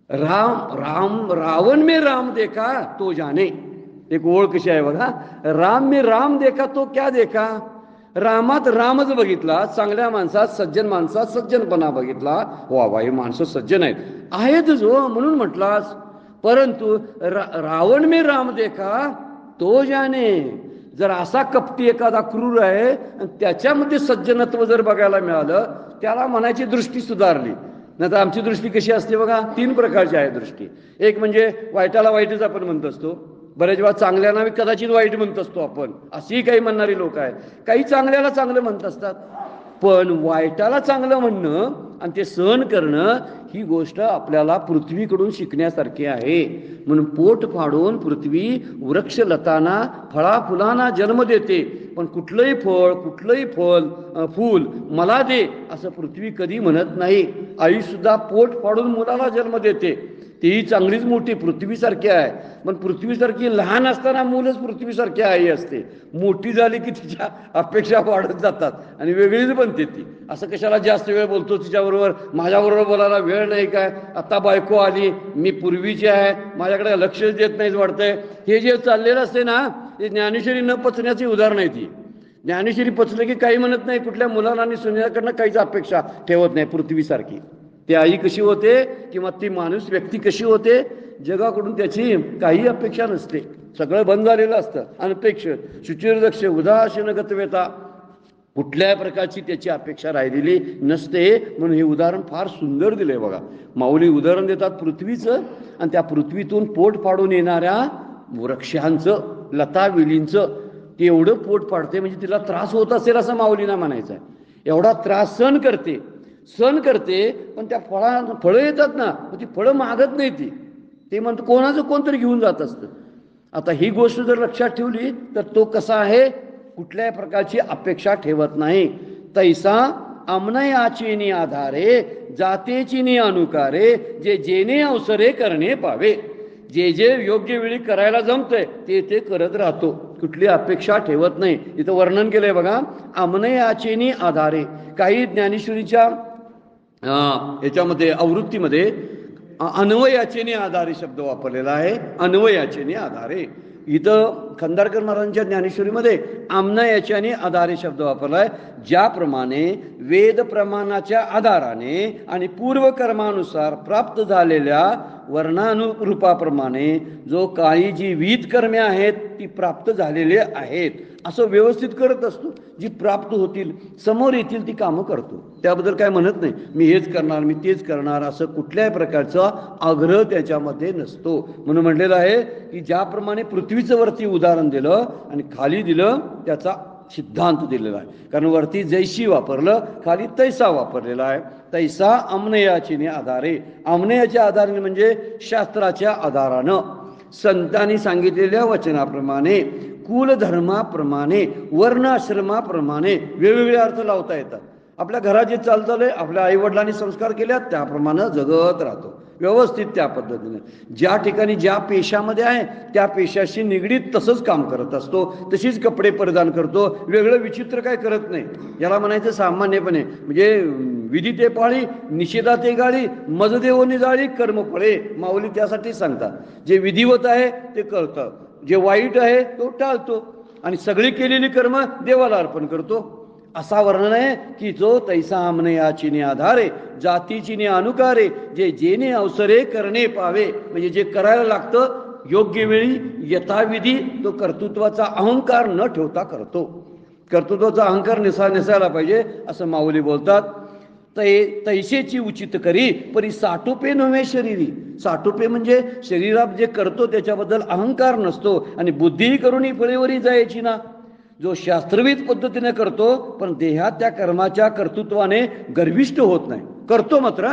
रावण में राम देखा तो जाने. एक ओळ कशी आहे बघा. राम में राम देखा तो क्या देखा. रामात रामच बघितला, चांगल्या माणसात सज्जन माणसात सज्जनपणा बघितला. वा ही माणसं सज्जन आहेतच हो म्हणून म्हटलास. परंतु रावण में राम देखा तो जाने. जर असा कपटी एखादा क्रूर आहे आणि त्याच्यामध्ये सज्जनत्व जर बघायला मिळालं त्याला मनाची दृष्टी सुधारली. नाही तर आमची दृष्टी कशी असते बघा. 3 प्रकारची आहे दृष्टी. एक म्हणजे वाईटाला वाईटच आपण म्हणत असतो. बरेच वेळा चांगल्याला कदाचित वाईट म्हणत असतो आपण. अशीही काही म्हणणारी लोक आहेत. काही चांगल्याला चांगलं म्हणत असतात. पण वाईटाला चांगलं म्हणणं आणि ते सहन करणं ही गोष्ट आपल्याला पृथ्वीकडून शिकण्यासारखी आहे. म्हणून पोट फाडून पृथ्वी वृक्षलताना फळाफुलांना जन्म देते, पण कुठलंही फूल मला दे असं पृथ्वी कधी म्हणत नाही. आई सुद्धा पोट फाडून मुलाला जन्म देते. तीही चांगलीच मोठी पृथ्वीसारखी आहे, पण पृथ्वीसारखी लहान असताना मूलच पृथ्वीसारखी आई असते. मोठी झाली की तिच्या अपेक्षा वाढत जातात आणि वेगळीच बनते ती. असं कशाला जास्त वेळ बोलतो तिच्याबरोबर, माझ्याबरोबर बोलायला वेळ नाही काय. आता बायको आली, मी पूर्वीची आहे, माझ्याकडे लक्षच देत नाहीच वाटतंय. हे जे चाललेलं असते ना हे ज्ञानेश्वरी न पचण्याची उदाहरण आहे ती. ज्ञानेश्वरी पचलं की काही म्हणत नाही, कुठल्या मुलाला आणि सुनेकडनं काहीच अपेक्षा ठेवत नाही. पृथ्वीसारखी ती आई कशी होते किंवा ती माणूस व्यक्ती कशी होते, जगाकडून त्याची काही अपेक्षा नसते. सगळं बंद झालेलं असतं. अनपेक्षित शुचिर्दक्ष उदासीन गतवेता, कुठल्याही प्रकारची त्याची अपेक्षा राहिलेली नसते. म्हणून हे उदाहरण फार सुंदर दिलंय बघा. माऊली उदाहरण देतात पृथ्वीचं आणि त्या पृथ्वीतून पोट फाडून येणाऱ्या वृक्षांचं, लता वेलींचं. ते एवढं पोट फाडते म्हणजे तिला त्रास होत असेल असं माऊलींना म्हणायचं आहे. एवढा त्रास सहन करते पण त्या फळं येतात ना, ती फळं मागत नाही. ते म्हणतं कोणाचं कोणतरी घेऊन जात असतं. आता ही गोष्ट जर लक्षात ठेवली तर तो कसा आहे, कुठल्याही प्रकारची अपेक्षा ठेवत नाही. तैसा अमनयाचीनी आधारे जातेचीनी अनुकारे जे जेने अवसरे करणे पावे. जे योग्य वेळी करायला जमतंय ते करत राहतो, कुठली अपेक्षा ठेवत नाही. इथं वर्णन केलंय बघा. अमनयाचीनी आधारे. काही ज्ञानेश्वरीच्या याच्यामध्ये आवृत्तीमध्ये अन्वयाचेने आधारे शब्द वापरलेला आहे. अन्वयाचेने आधारे. इथं खंदारकर महाराजांच्या ज्ञानेश्वरीमध्ये आमनयाच्याने आधारे शब्द वापरलाय. ज्याप्रमाणे वेद प्रमाणाच्या आधाराने आणि पूर्वकर्मानुसार प्राप्त झालेल्या वर्णानुरूपाप्रमाणे जो काही जी विहित कर्मे आहेत ती प्राप्त झालेली आहेत असं व्यवस्थित करत असतो. जी प्राप्त होतील समोर येतील ती कामं करतो. त्याबद्दल काय म्हणत नाही मी हेच करणार मी तेच करणार असं कुठल्याही प्रकारचा आग्रह त्याच्यामध्ये नसतो. म्हणून म्हटलेलं आहे की ज्याप्रमाणे पृथ्वीचं वरती उदाहरण दिलं आणि खाली दिलं त्याचा सिद्धांत दिलेला आहे. कारण वरती जैशी वापरलं, खाली तैसा वापरलेला आहे. तैसा अमनयाचीने आधारे. अमनयाच्या आधाराने म्हणजे शास्त्राच्या आधारानं, संतांनी सांगितलेल्या वचनाप्रमाणे, कुलधर्माप्रमाणे, वर्णाश्रमाप्रमाणे वेगवेगळे अर्थ लावता येतात. आपल्या घरात जे चाललंय, आपल्या आईवडिलांनी संस्कार केले त्याप्रमाणे जगत राहतो व्यवस्थित त्या पद्धतीने. ज्या ठिकाणी ज्या पेशामध्ये आहे त्या पेशाशी निगडीत तसंच काम करत असतो, तशीच कपडे परिधान करतो, वेगळं विचित्र काय करत नाही. याला म्हणायचं सामान्यपणे म्हणजे विधी ते पाळी, निषेधा ते गाळी, मज देवोनी जाळी, कर्म फळे. माऊली त्यासाठी सांगतात, जे विधिवत आहे ते करतं, जे वाईट आहे तो टाळतो आणि सगळी केलेली कर्म देवाला अर्पण करतो. असा वर्णन आहे की जो तैसा आमने याचीने आधारे, जातीचीने अनुकारे, जे जेने अवसरे करणे पावे. म्हणजे जे करायला लागतं योग्य वेळी यथाविधी तो कर्तृत्वाचा अहंकार न ठेवता करतो. कर्तृत्वाचा अहंकार नसायला पाहिजे असं माऊली बोलतात. तैसेची उचित करी परी साटोपे नव्हे शरीरी. साटोपे म्हणजे शरीरात जे करतो त्याच्याबद्दल अहंकार नसतो आणि बुद्धीही करून फळेवरी जायची ना. जो शास्त्रविध पद्धतीने करतो पण देहात त्या कर्माच्या कर्तृत्वाने गर्विष्ठ होत नाही. करतो मात्र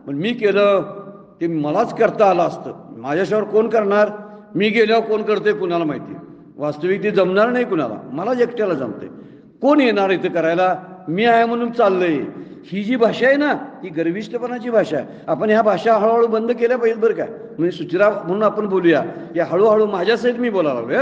पण मी केलं ते मलाच करता आलं असतं, माझ्याशिवाय कोण करणार, मी गेल्यावर कोण करते कुणाला माहिती. वास्तविक ते जमणार नाही कुणाला, मलाच एकट्याला जमते. कोण येणार इथे करायला, मी आहे म्हणून चाललंय. ही जी भाषा आहे ना ही गर्विष्ठपणाची भाषा आहे. आपण ह्या भाषा हळूहळू बंद केल्या पाहिजेत बरं का. म्हणजे सुचिरा म्हणून आपण बोलूया, या हळूहळू माझ्यासहित मी बोलायला लागलो.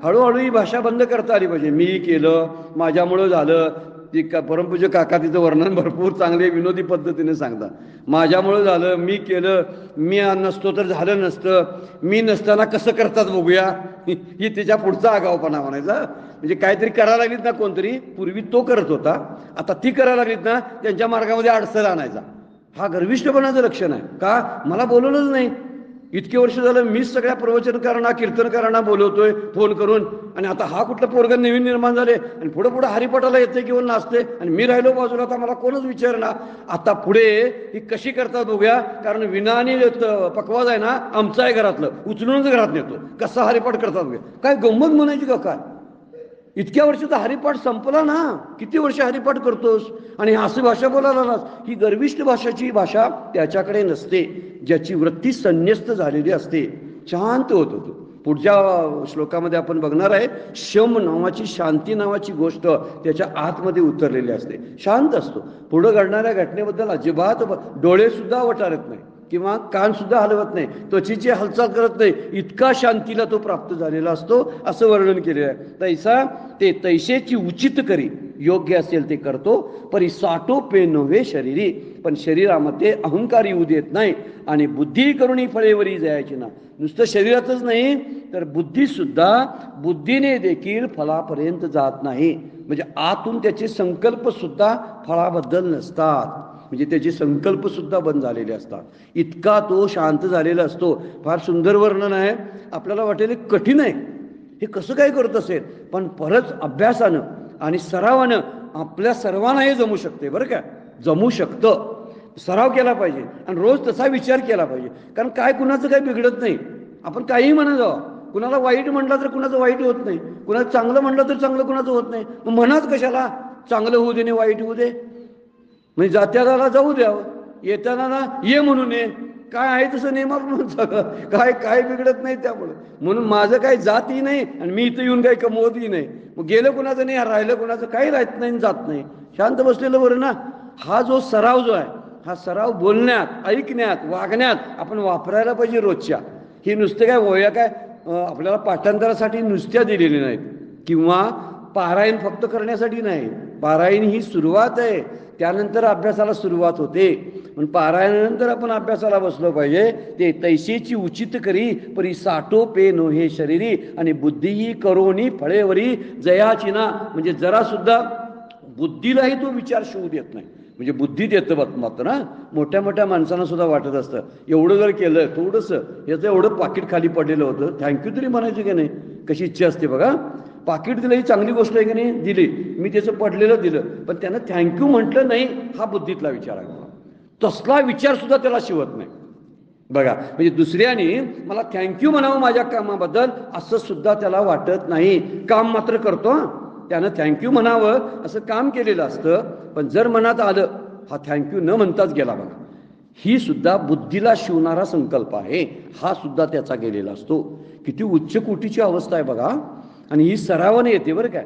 हळूहळू ही भाषा बंद करता आली पाहिजे. मी केलं, माझ्यामुळं झालं. ती परमपूज्य काका तिचं वर्णन भरपूर चांगले विनोदी पद्धतीने सांगतात. माझ्यामुळं झालं, मी केलं, मी नसतो तर झालं नसतं, मी नसताना कसं करतात बघूया. ही त्याच्या पुढचा आगाऊपणा म्हणायचा. म्हणजे काहीतरी करायला लागलीत ना कोणतरी, पूर्वी तो करत होता, आता ती करायला लागलीत ना त्यांच्या मार्गामध्ये अडसर आणायचा. हा गर्विष्ठपणाचं लक्षण आहे. का, मला बोलवलंच नाही. इतके वर्ष झालं मीच सगळ्या प्रवचनकारांना कीर्तनकारांना बोलवतोय फोन करून, आणि आता हा कुठलं पोरगं नवीन निर्माण झाले आणि पुढे पुढे हरिपाठाला येते किंवा नाचते आणि मी राहिलो बाजूला. आता मला कोणच विचारणार. आता पुढे ही कशी करतात बघूया, कारण विना आणि पकवाज आहे ना आमचं आहे घरातलं, उचलूनच घरात नेतो. कसा हरिपाठ करतात बघूया. काय गंमत म्हणायची का काय. इतक्या वर्षाचा हरिपाठ संपला ना, किती वर्ष हरिपाठ करतोस आणि अशी भाषा बोलायला लागलास. ही गर्विष्ठ भाषाची भाषा त्याच्याकडे नसते ज्याची वृत्ती संन्यस्त झालेली असते. शांत होत होतो. पुढच्या श्लोकामध्ये आपण बघणार आहे, शम नावाची, शांती नावाची गोष्ट त्याच्या आतमध्ये उतरलेली असते. शांत असतो. पुढं घडणाऱ्या घटनेबद्दल अजिबात डोळे सुद्धा वटारत नाही किंवा कान सुद्धा हलवत नाही, त्वचेची हालचाल करत नाही. इतका शांतीला तो प्राप्त झालेला असतो असं वर्णन केलेलं आहे. तैसा ते तैसेची उचित करी, योग्य असेल ते करतो. परी साठो पे नव्हे शरीरी, पण शरीरामध्ये अहंकार येऊ देत नाही आणि बुद्धी करुणी फळेवरी जायची ना. नुसतं शरीरातच नाही तर बुद्धी सुद्धा, बुद्धीने देखील फळापर्यंत जात नाही. म्हणजे आतून त्याचे संकल्प सुद्धा फळाबद्दल नसतात. म्हणजे त्याचे संकल्प सुद्धा बंद झालेले असतात. इतका तो शांत झालेला असतो. फार सुंदर वर्णन आहे. आपल्याला वाटेल कठीण आहे, हे कसं काय करत असेल, पण परत अभ्यासानं आणि सरावानं आपल्या सर्वांना हे जमू शकते. बरं का, जमू शकतं. सराव केला पाहिजे आणि रोज तसा विचार केला पाहिजे. कारण काय कुणाचं काही बिघडत नाही. आपण काहीही म्हणा जावं, कुणाला वाईट म्हणलं तर कुणाचं वाईट होत नाही, कुणाचं चांगलं म्हणलं तर चांगलं कुणाचं होत नाही. मग म्हणाच कशाला, चांगलं होऊ दे ने वाईट होऊ दे. म्हणजे जात्याला जाऊ द्यावं, येताना ना ये म्हणून ये. काय आहे तसं नेमाप्रमाणे सगळं, काय काय बिघडत नाही त्यामुळे. म्हणून माझं काही जातही नाही आणि मी इथं येऊन काही कमवतही नाही. मग गेलं कुणाचं नाही, राहिलं कुणाचं काही राहत नाही, जात नाही. शांत बसलेलं बरं ना. हा जो सराव जो आहे, हा सराव बोलण्यात, ऐकण्यात, वागण्यात आपण वापरायला पाहिजे रोजच्या. ही नुसते काय वया काय आपल्याला पाठांतरासाठी नुसत्या दिलेली नाहीत किंवा पारायण फक्त करण्यासाठी नाही. पारायण ही सुरुवात आहे, त्यानंतर अभ्यासाला सुरुवात होते. पण पारायणानंतर आपण अभ्यासाला बसलो पाहिजे. ते तैसेची उचित करी परी साठो पे नोहे शरीरी आणि बुद्धीही करोनी फळेवरी जयाची ना. म्हणजे जरा सुद्धा बुद्धीलाही तो विचार शिवू देत नाही. म्हणजे बुद्धीत येतं मात्र ना. मोठ्या मोठ्या माणसांना सुद्धा वाटत असतं एवढं जर केलं थोडंसं, याचं एवढं पाकिट खाली पडलेलं होतं, थँक्यू तरी म्हणायचं की नाही. कशी इच्छा असते बघा. पाकिट दिलं ही चांगली गोष्ट आहे की नाही, दिली, मी त्याचं पडलेलं दिलं, पण त्यानं थँक्यू म्हटलं नाही. हा बुद्धीतला विचार आहे. तसला विचार सुद्धा त्याला शिवत नाही बघा. म्हणजे दुसऱ्याने मला थँक्यू म्हणावं माझ्या कामाबद्दल असं सुद्धा त्याला वाटत नाही. काम मात्र करतो, त्यानं थँक्यू म्हणावं असं काम केलेलं असतं. पण जर मनात आलं, हा थँक्यू न म्हणताच गेला बघा. ही सुद्धा बुद्धीला शिवणारा संकल्प आहे. हा सुद्धा त्याचा गेलेला असतो. किती उच्च कोटीची अवस्था आहे बघा. आणि ही सरावाने येते बरं काय.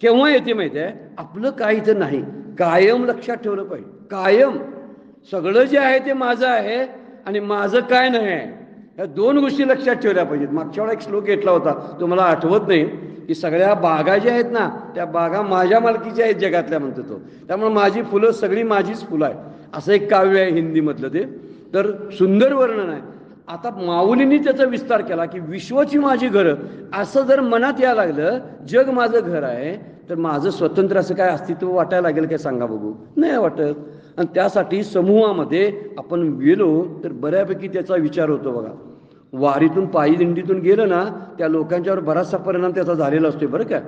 केव्हा येते माहिती आहे, आपलं काय इथं नाही, कायम लक्षात ठेवलं पाहिजे. कायम सगळं जे आहे ते माझं आहे आणि माझं काय नाही आहे, या दोन गोष्टी लक्षात ठेवल्या पाहिजेत. मागच्या वेळा एक श्लोक घेतला होता, तो मला आठवत नाही, की सगळ्या बागा ज्या आहेत ना त्या बागा माझ्या मालकीच्या आहेत जगातल्या म्हणतो तो. त्यामुळे माझी फुलं सगळी माझीच फुलं आहे, असं एक काव्य आहे हिंदीमधलं. ते तर सुंदर वर्णन आहे. आता माऊलींनी त्याचा विस्तार केला की विश्वाची माझी घरं, असं जर मनात यायला लागलं जग माझं घर आहे, तर माझं स्वतंत्र असं काय अस्तित्व वाटायला लागेल काय सांगा बघू? नाही वाटत. आणि त्यासाठी समूहामध्ये आपण गेलो तर बऱ्यापैकी त्याचा विचार होतो बघा. वारीतून पायी दिंडीतून गेलं ना त्या लोकांच्यावर बराचसा परिणाम त्याचा झालेला असतो बरं का.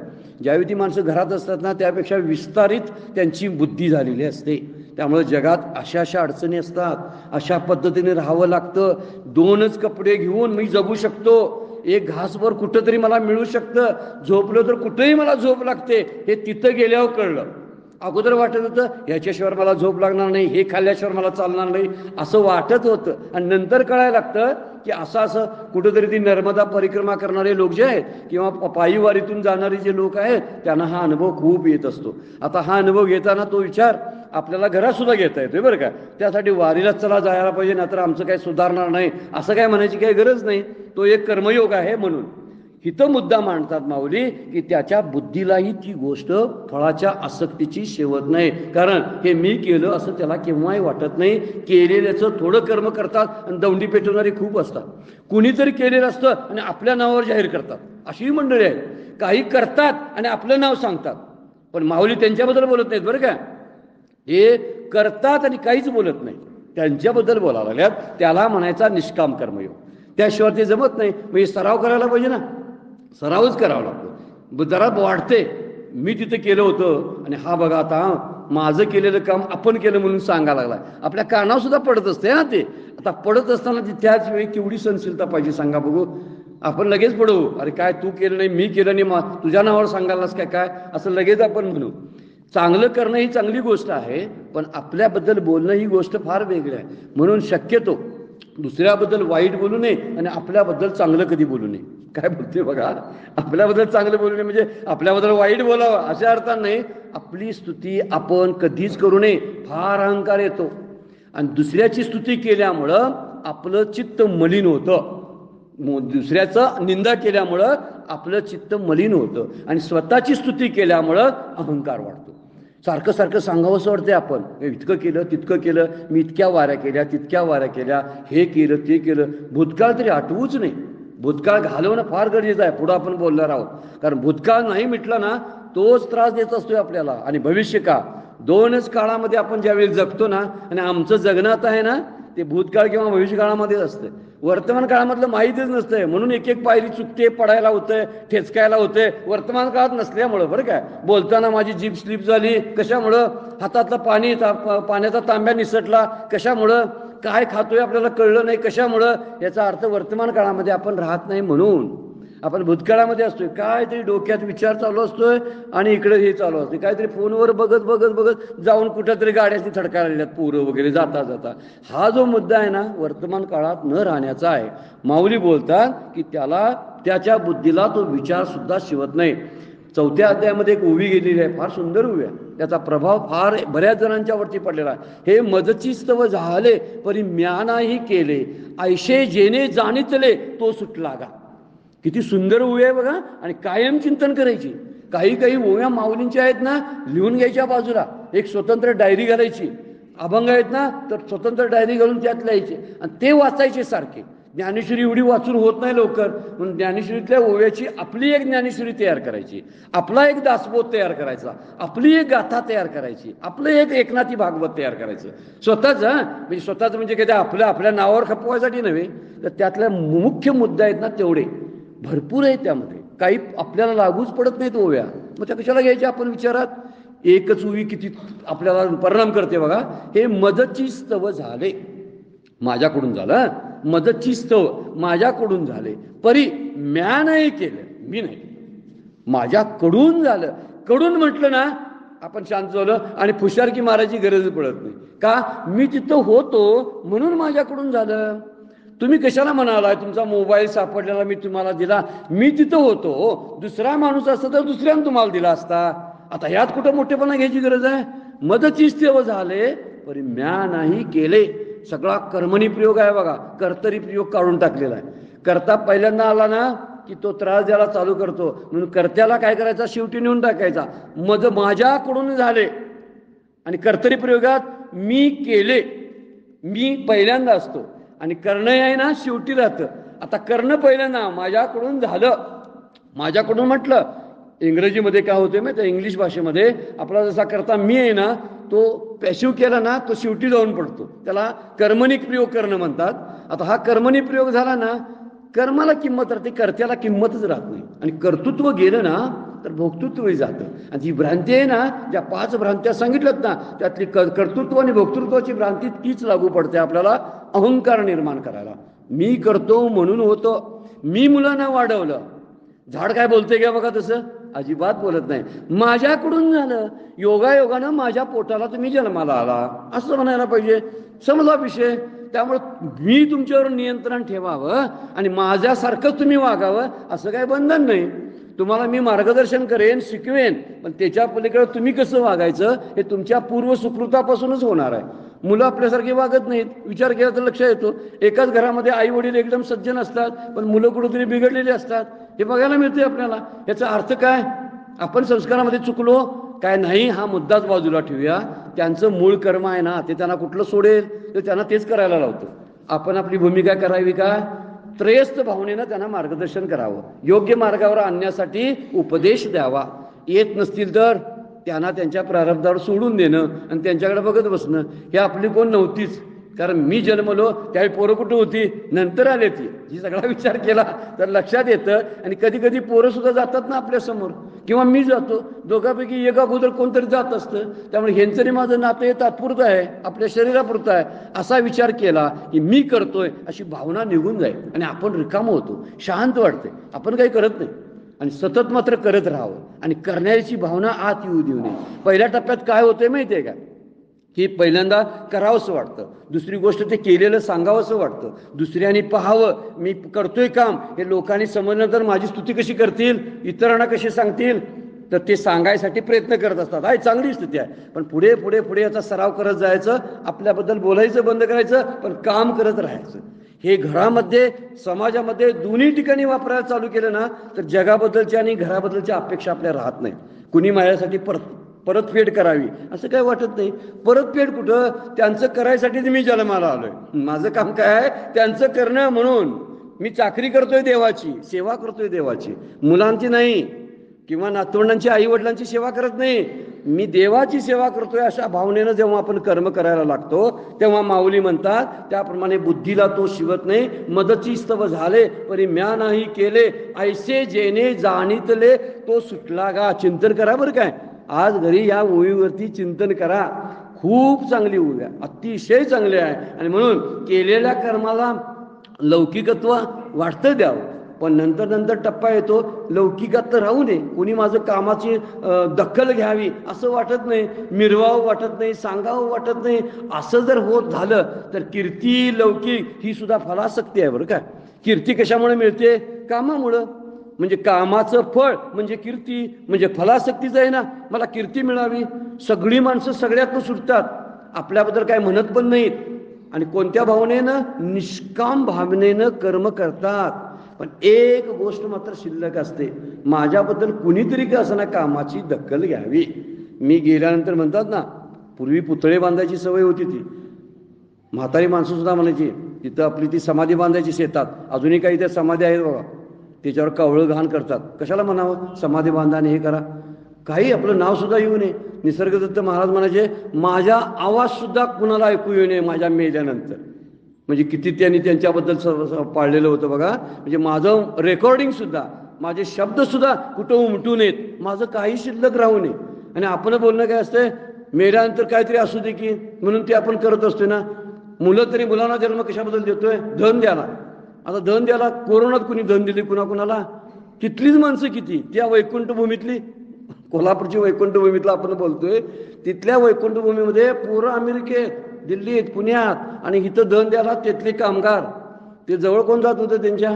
ज्यावेळी ती माणसं घरात असतात ना त्यापेक्षा विस्तारित त्यांची बुद्धी झालेली असते. त्यामुळे जगात अशा अशा अडचणी असतात, अशा पद्धतीने राहावं लागतं. दोनच कपडे घेऊन मी जगू शकतो, एक घासभर कुठंतरी मला मिळू शकतं, झोपलं तर कुठेही मला झोप लागते, हे तिथं गेल्यावर कळलं. अगोदर वाटत होतं ह्याच्याशिवाय मला झोप लागणार नाही, हे खाल्ल्याशिवाय मला चालणार नाही, असं वाटत होतं. आणि नंतर कळायला लागतं की असं कुठंतरी ती नर्मदा परिक्रमा करणारे लोक जे आहेत किंवा पायी वारीतून जाणारे जे लोक आहेत त्यांना हा अनुभव खूप येत असतो. आता हा अनुभव घेताना तो विचार आपल्याला घरात सुद्धा घेता येतोय बरं का. त्यासाठी वारीलाच चला जायला पाहिजे, नाहीतर आमचं काही सुधारणार नाही असं काय म्हणायची काही गरज नाही. तो एक कर्मयोग आहे. म्हणून हिथं मुद्दा मांडतात माऊली की त्याच्या बुद्धीलाही ती गोष्ट फळाच्या आसक्तीची शेवट नाही. कारण हे मी केलं असं त्याला केव्हाही वाटत नाही. केलेल्याचं थोडं कर्म करतात आणि दौंडी पेटवणारी खूप असतात. कुणीतरी केलेलं असतं आणि आपल्या नावावर जाहीर करतात, अशीही मंडळी आहेत. काही करतात आणि आपलं नाव सांगतात, पण माऊली त्यांच्याबद्दल बोलत नाहीत बरं का. हे करतात आणि काहीच बोलत नाही, त्यांच्याबद्दल बोलायला लागल्यात. त्याला म्हणायचा निष्काम कर्मयोग. त्याशिवाय ते जमत नाही. म्हणजे सराव करायला पाहिजे ना, सरावच करावा लागतो. जरा वाटते मी तिथं केलं होतं आणि हा बघा आता माझं केलेलं काम आपण केलं म्हणून सांगायला लागला. आपल्या कानावर सुद्धा पडत असते ना ते. आता पडत असताना त्याच वेळी केवढी सहनशीलता पाहिजे सांगा बघू. आपण लगेच पडू, अरे काय तू केलं नाही, मी केलं नाही, तुझ्या नावावर सांगायलास काय काय असं लगेच आपण म्हणू. चांगलं करणं ही चांगली गोष्ट आहे, पण आपल्याबद्दल बोलणं ही गोष्ट फार वेगळी आहे. म्हणून शक्यतो दुसऱ्याबद्दल वाईट बोलू नये आणि आपल्याबद्दल चांगलं कधी बोलू नये. काय बोलते बघा, आपल्याबद्दल चांगलं बोलू नये म्हणजे आपल्याबद्दल वाईट बोलावं अशा अर्थानं नाही. आपली स्तुती आपण कधीच करू नये, फार अहंकार येतो. आणि दुसऱ्याची स्तुती केल्यामुळं आपलं चित्त मलिन होतं. दुसऱ्याचं निंदा केल्यामुळं आपलं चित्त मलिन होतं आणि स्वतःची स्तुती केल्यामुळं अहंकार वाढतो. सारखं सारखं सांगावंसं वाटते आपण, इतकं केलं तितकं केलं, मी इतक्या वाऱ्या केल्या तितक्या वाऱ्या केल्या, हे केलं ते केलं. भूतकाळ तरी आठवूच नाही. भूतकाळ घालवणं फार गरजेचं आहे. पुढं आपण बोलणार आहोत, कारण भूतकाळ नाही मिटला ना तोच त्रास देत असतोय आपल्याला. आणि भविष्य काळ, दोनच काळामध्ये आपण ज्यावेळी जगतो ना, आणि आमचं जगण्यात आहे ना ते भूतकाळ किंवा भविष्यकाळामध्येच असतं. वर्तमान काळामधलं माहितीच नसतंय, म्हणून एक एक पायरी चुकते, पडायला होतंय, ठेचकायला होतंय. वर्तमान काळात नसल्यामुळं बरं काय. बोलताना माझी जीभ स्लिप झाली कशामुळं, हातातलं पाण्याचा तांब्या निसटला कशामुळं, काय खातोय आपल्याला कळलं नाही कशामुळं. याचा अर्थ वर्तमान काळामध्ये आपण राहत नाही, म्हणून आपण भूतकाळामध्ये असतोय. काहीतरी डोक्यात विचार चालू असतोय आणि इकडे हे चालू असते, काहीतरी फोनवर बघत बघत बघत जाऊन कुठेतरी गाड्याची थडकायला लागल्यात पोरं वगैरे जाता जाता. हा जो मुद्दा आहे ना वर्तमान काळात न राहण्याचा आहे. माऊली बोलतात की त्याला त्याच्या बुद्धीला तो विचार सुद्धा शिवत नाही. 4थ्या अध्यायामध्ये एक ओवी गेलेली आहे, फार सुंदर ओवी आहे. त्याचा प्रभाव फार बऱ्याच जणांच्या वरती पडलेला आहे. हे मजची स्तव झाले परी म्यानाही केले, ऐशे जेने जाणितले तो सुटला गा. किती सुंदर ओवी आहे बघा. आणि कायम चिंतन करायची. काही काही ओव्या माऊलींच्या आहेत ना लिहून घ्यायच्या, बाजूला एक स्वतंत्र डायरी घालायची. अभंग आहेत ना तर स्वतंत्र डायरी घालून त्यात लिहायचे आणि ते वाचायचे सारखे. ज्ञानेश्वरी एवढी वाचून होत नाही लवकर, म्हणून ज्ञानेश्वरीतल्या ओव्याची आपली एक ज्ञानेश्वरी तयार करायची, आपला एक दासबोध तयार करायचा, आपली एक गाथा तयार करायची, आपलं एक एकनाथी भागवत तयार करायचं स्वतःच. म्हणजे स्वतःच म्हणजे काय आपल्या नावावर खपवायसाठी नव्हे, तर त्यातल्या मुख्य मुद्दा आहेत ना तेवढे भरपूर आहे. त्यामध्ये काही आपल्याला लागूच पडत नाहीत ओव्या, मग त्या कशाला घ्यायच्या आपण विचारात. एकच ओवी किती आपल्याला परिणाम करते बघा. हे मदतची स्तव झाले, माझ्याकडून झालं. मदतची स्तव माझ्याकडून झाले, परी म्या नाही केलं, मी नाही, माझ्याकडून झालं. कडून म्हटलं ना आपण शांत झालं आणि फुशारकी मारायची गरज पडत नाही. का, मी तिथं होतो म्हणून माझ्याकडून झालं. तुम्ही कशाला म्हणालाय तुमचा मोबाईल सापडलेला मी तुम्हाला दिला, मी तिथं होतो. दुसरा माणूस असता तर दुसऱ्यानं तुम्हाला दिला असता. आता ह्यात कुठं मोठेपणा घ्यायची गरज आहे. मदतीच तेव्हा झाले परी म्या नाही केले. सगळा कर्मणी प्रयोग आहे बघा, कर्तरी प्रयोग काढून टाकलेला आहे. करता पहिल्यांदा आला ना की तो त्रास द्यायला चालू करतो, म्हणून कर्त्याला काय करायचा, शेवटी नेऊन टाकायचा. माझ्याकडून झाले. आणि कर्तरी प्रयोगात मी केले, मी पहिल्यांदा असतो आणि कर्ण आहे ना शेवटी राहतं. आता कर्ण पहिल्यांदा माझ्याकडून झालं, माझ्याकडून म्हटलं. इंग्रजीमध्ये काय होते माहिती आहे, इंग्लिश भाषेमध्ये आपला जसा करता मी आहे ना, तो पॅशिव केला ना तो शेवटी जाऊन पडतो, त्याला कर्मणिक प्रयोग करणं म्हणतात. आता हा कर्मणी प्रयोग झाला ना, कर्माला किंमत राहते, कर्त्याला किंमतच राहत नाही. आणि कर्तृत्व गेलं ना तर भोक्तृत्वही जातं. आणि जी भ्रांती आहे ना, ज्या 5 भ्रांत्या सांगितल्यात ना, त्यातली कर्तृत्व आणि भोक्तृत्वाची भ्रांती तीच लागू पडते आपल्याला अहंकार निर्माण करायला. मी करतो म्हणून होतं, मी मुलांना वाढवलं. झाड काय बोलते का बघा, तसं अजिबात बोलत नाही. माझ्याकडून झालं, योगायोगानं माझ्या पोटाला तुम्ही जन्माला आला असं म्हणायला पाहिजे. समजा विषय. त्यामुळे मी तुमच्यावर नियंत्रण ठेवावं आणि माझ्यासारखंच तुम्ही वागावं असं काही बंधन नाही. तुम्हाला मी मार्गदर्शन करेन, शिकवेन, पण त्याच्या पलीकडे तुम्ही कसं वागायचं हे तुमच्या पूर्व सुकृतापासूनच होणार आहे. मुलं आपल्यासारखी वागत नाहीत. विचार केला तर लक्षात येतो, एकाच घरामध्ये आई वडील एकदम सज्जन असतात, पण मुलं कुठेतरी बिघडलेली असतात. हे बघायला मिळते आपल्याला. याचा अर्थ काय, आपण संस्कारामध्ये चुकलो काय नाही हा मुद्दाच बाजूला ठेवूया. त्यांचं मूळ कर्म आहे ना, ते त्यांना कुठलं सोडेल, तर त्यांना तेच करायला लावतं. आपण आपली भूमिका करावी का, त्रयस्थ भावनेनं त्यांना मार्गदर्शन करावं, योग्य मार्गावर आणण्यासाठी उपदेश द्यावा. येत नसतील तर त्यांना त्यांच्या प्रारब्धावर सोडून देणं आणि त्यांच्याकडे बघत बसणं, हे आपली कोण नव्हतीच. कारण मी जन्मलो त्यावेळी पोरं कुठं होती, नंतर आले ती. ही सगळा विचार केला तर लक्षात येतं. आणि कधी कधी पोरं सुद्धा जातात ना आपल्यासमोर, किंवा मी जातो, दोघांपैकी एका अगोदर कोणतरी जात असतं. त्यामुळे ह्यांचं आणि माझं नातं हे तात्पुरतं आहे, आपल्या शरीरापुरतं आहे. असा विचार केला की मी करतोय अशी भावना निघून जाईल आणि आपण रिकामं होतो, शांत वाटते, आपण काही करत नाही. आणि सतत मात्र करत राहावं आणि करण्याची भावना आत येऊ देऊ नये. पहिल्या टप्प्यात काय होतंय माहिती आहे का, की पहिल्यांदा करावंसं वाटतं, दुसरी गोष्ट ते केलेलं सांगावंसं वाटतं, दुसऱ्यांनी पाहावं मी करतोय काम, हे लोकांनी समजलं तर माझी स्तुती कशी करतील, इतरांना कशी सांगतील, तर ते सांगायसाठी प्रयत्न करत असतात. आहे चांगली स्तुती आहे, पण पुढे पुढे पुढे याचा सराव करत जायचं, आपल्याबद्दल बोलायचं बंद करायचं, पण काम करत राहायचं. हे घरामध्ये समाजामध्ये दोन्ही ठिकाणी वापरायला चालू केलं ना, तर जगाबद्दलच्या आणि घराबद्दलच्या अपेक्षा आपल्या राहत नाहीत. कुणी माझ्यासाठी परतफेड करावी असं काय वाटत नाही. परतफेड कुठं, त्यांचं करायसाठीच मी जन्माला आलोय. माझं काम काय आहे, त्यांचं करणं. म्हणून मी चाकरी करतोय देवाची, सेवा करतोय देवाची, मुलांची नाही किंवा नातवंडांची आई वडिलांची सेवा करत नाही, मी देवाची सेवा करतोय. अशा भावनेनं जेव्हा आपण कर्म करायला लागतो तेव्हा माऊली म्हणतात त्याप्रमाणे बुद्धीला तो शिवत नाही. मदची स्तव झाले परी म्या नाही केले, ऐसे जेने जाणितले तो सुटला गा. चिंतन करा बरं काय, आज घरी या ओळीवरती चिंतन करा. खूप चांगली ओळी आहे, अतिशय चांगली आहे. आणि म्हणून केलेल्या कर्माला लौकिकत्व वाटतं द्यावं, पण नंतर नंतर टप्पा येतो लौकिकात तर राहू नये, कोणी माझं कामाची दखल घ्यावी असं वाटत नाही, मिरवावं वाटत नाही, सांगावं वाटत नाही. असं जर होत झालं तर कीर्ती लौकिक ही सुद्धा फलासक्ती आहे बरं का. कीर्ती कशामुळे मिळते, कामामुळं. म्हणजे कामाचं फळ म्हणजे कीर्ती, म्हणजे फलासक्तीच आहे ना. मला कीर्ती मिळावी. सगळी माणसं सगळ्यातनं सुटतात, आपल्याबद्दल काय म्हणत पण नाहीत, आणि कोणत्या भावनेनं, निष्काम भावनेनं कर्म करतात. पण एक गोष्ट मात्र शिल्लक असते, माझ्याबद्दल कुणीतरी का असं ना कामाची दखल घ्यावी. मी गेल्यानंतर म्हणतात ना, पूर्वी पुतळे बांधायची सवय होती, ती म्हातारी माणसं सुद्धा म्हणायची, तिथं आपली ती समाधी बांधायची शेतात. अजूनही काही त्या समाधी आहेत बघा, त्याच्यावर कावळं घाण करतात. कशाला म्हणावं समाधी बांधा आणि हे करा, काही आपलं नाव सुद्धा येऊ नये. निसर्गदत्त महाराज म्हणायचे, माझा आवाज सुद्धा कुणाला ऐकू येऊ नये माझ्या मेल्यानंतर. म्हणजे किती त्यांनी त्यांच्याबद्दल पाळलेलं होतं बघा. म्हणजे माझं रेकॉर्डिंग सुद्धा, माझे शब्द सुद्धा कुठं उमटू नयेत, माझं काही शिल्लक राहू नये. आणि आपण बोलणं काय असतंय, मेल्यानंतर काहीतरी असू दे की, म्हणून ते आपण करत असतो ना. मुलं तरी मुलांना जन्म कशाबद्दल देतोय, धन द्यायला. आता धन द्यायला कोरोनात कुणी धन दिले कुणाकुणाला, तिथलीच माणसं किती, त्या वैकुंठभूमीतली, कोल्हापूरची वैकुंठभूमीतला आपण बोलतोय, तिथल्या वैकुंठभूमीमध्ये पोरं अमेरिकेत, दिल्लीत, पुण्यात, आणि इथं धन द्यायला तिथले कामगार. ते जवळ कोण जात होतं त्यांच्या,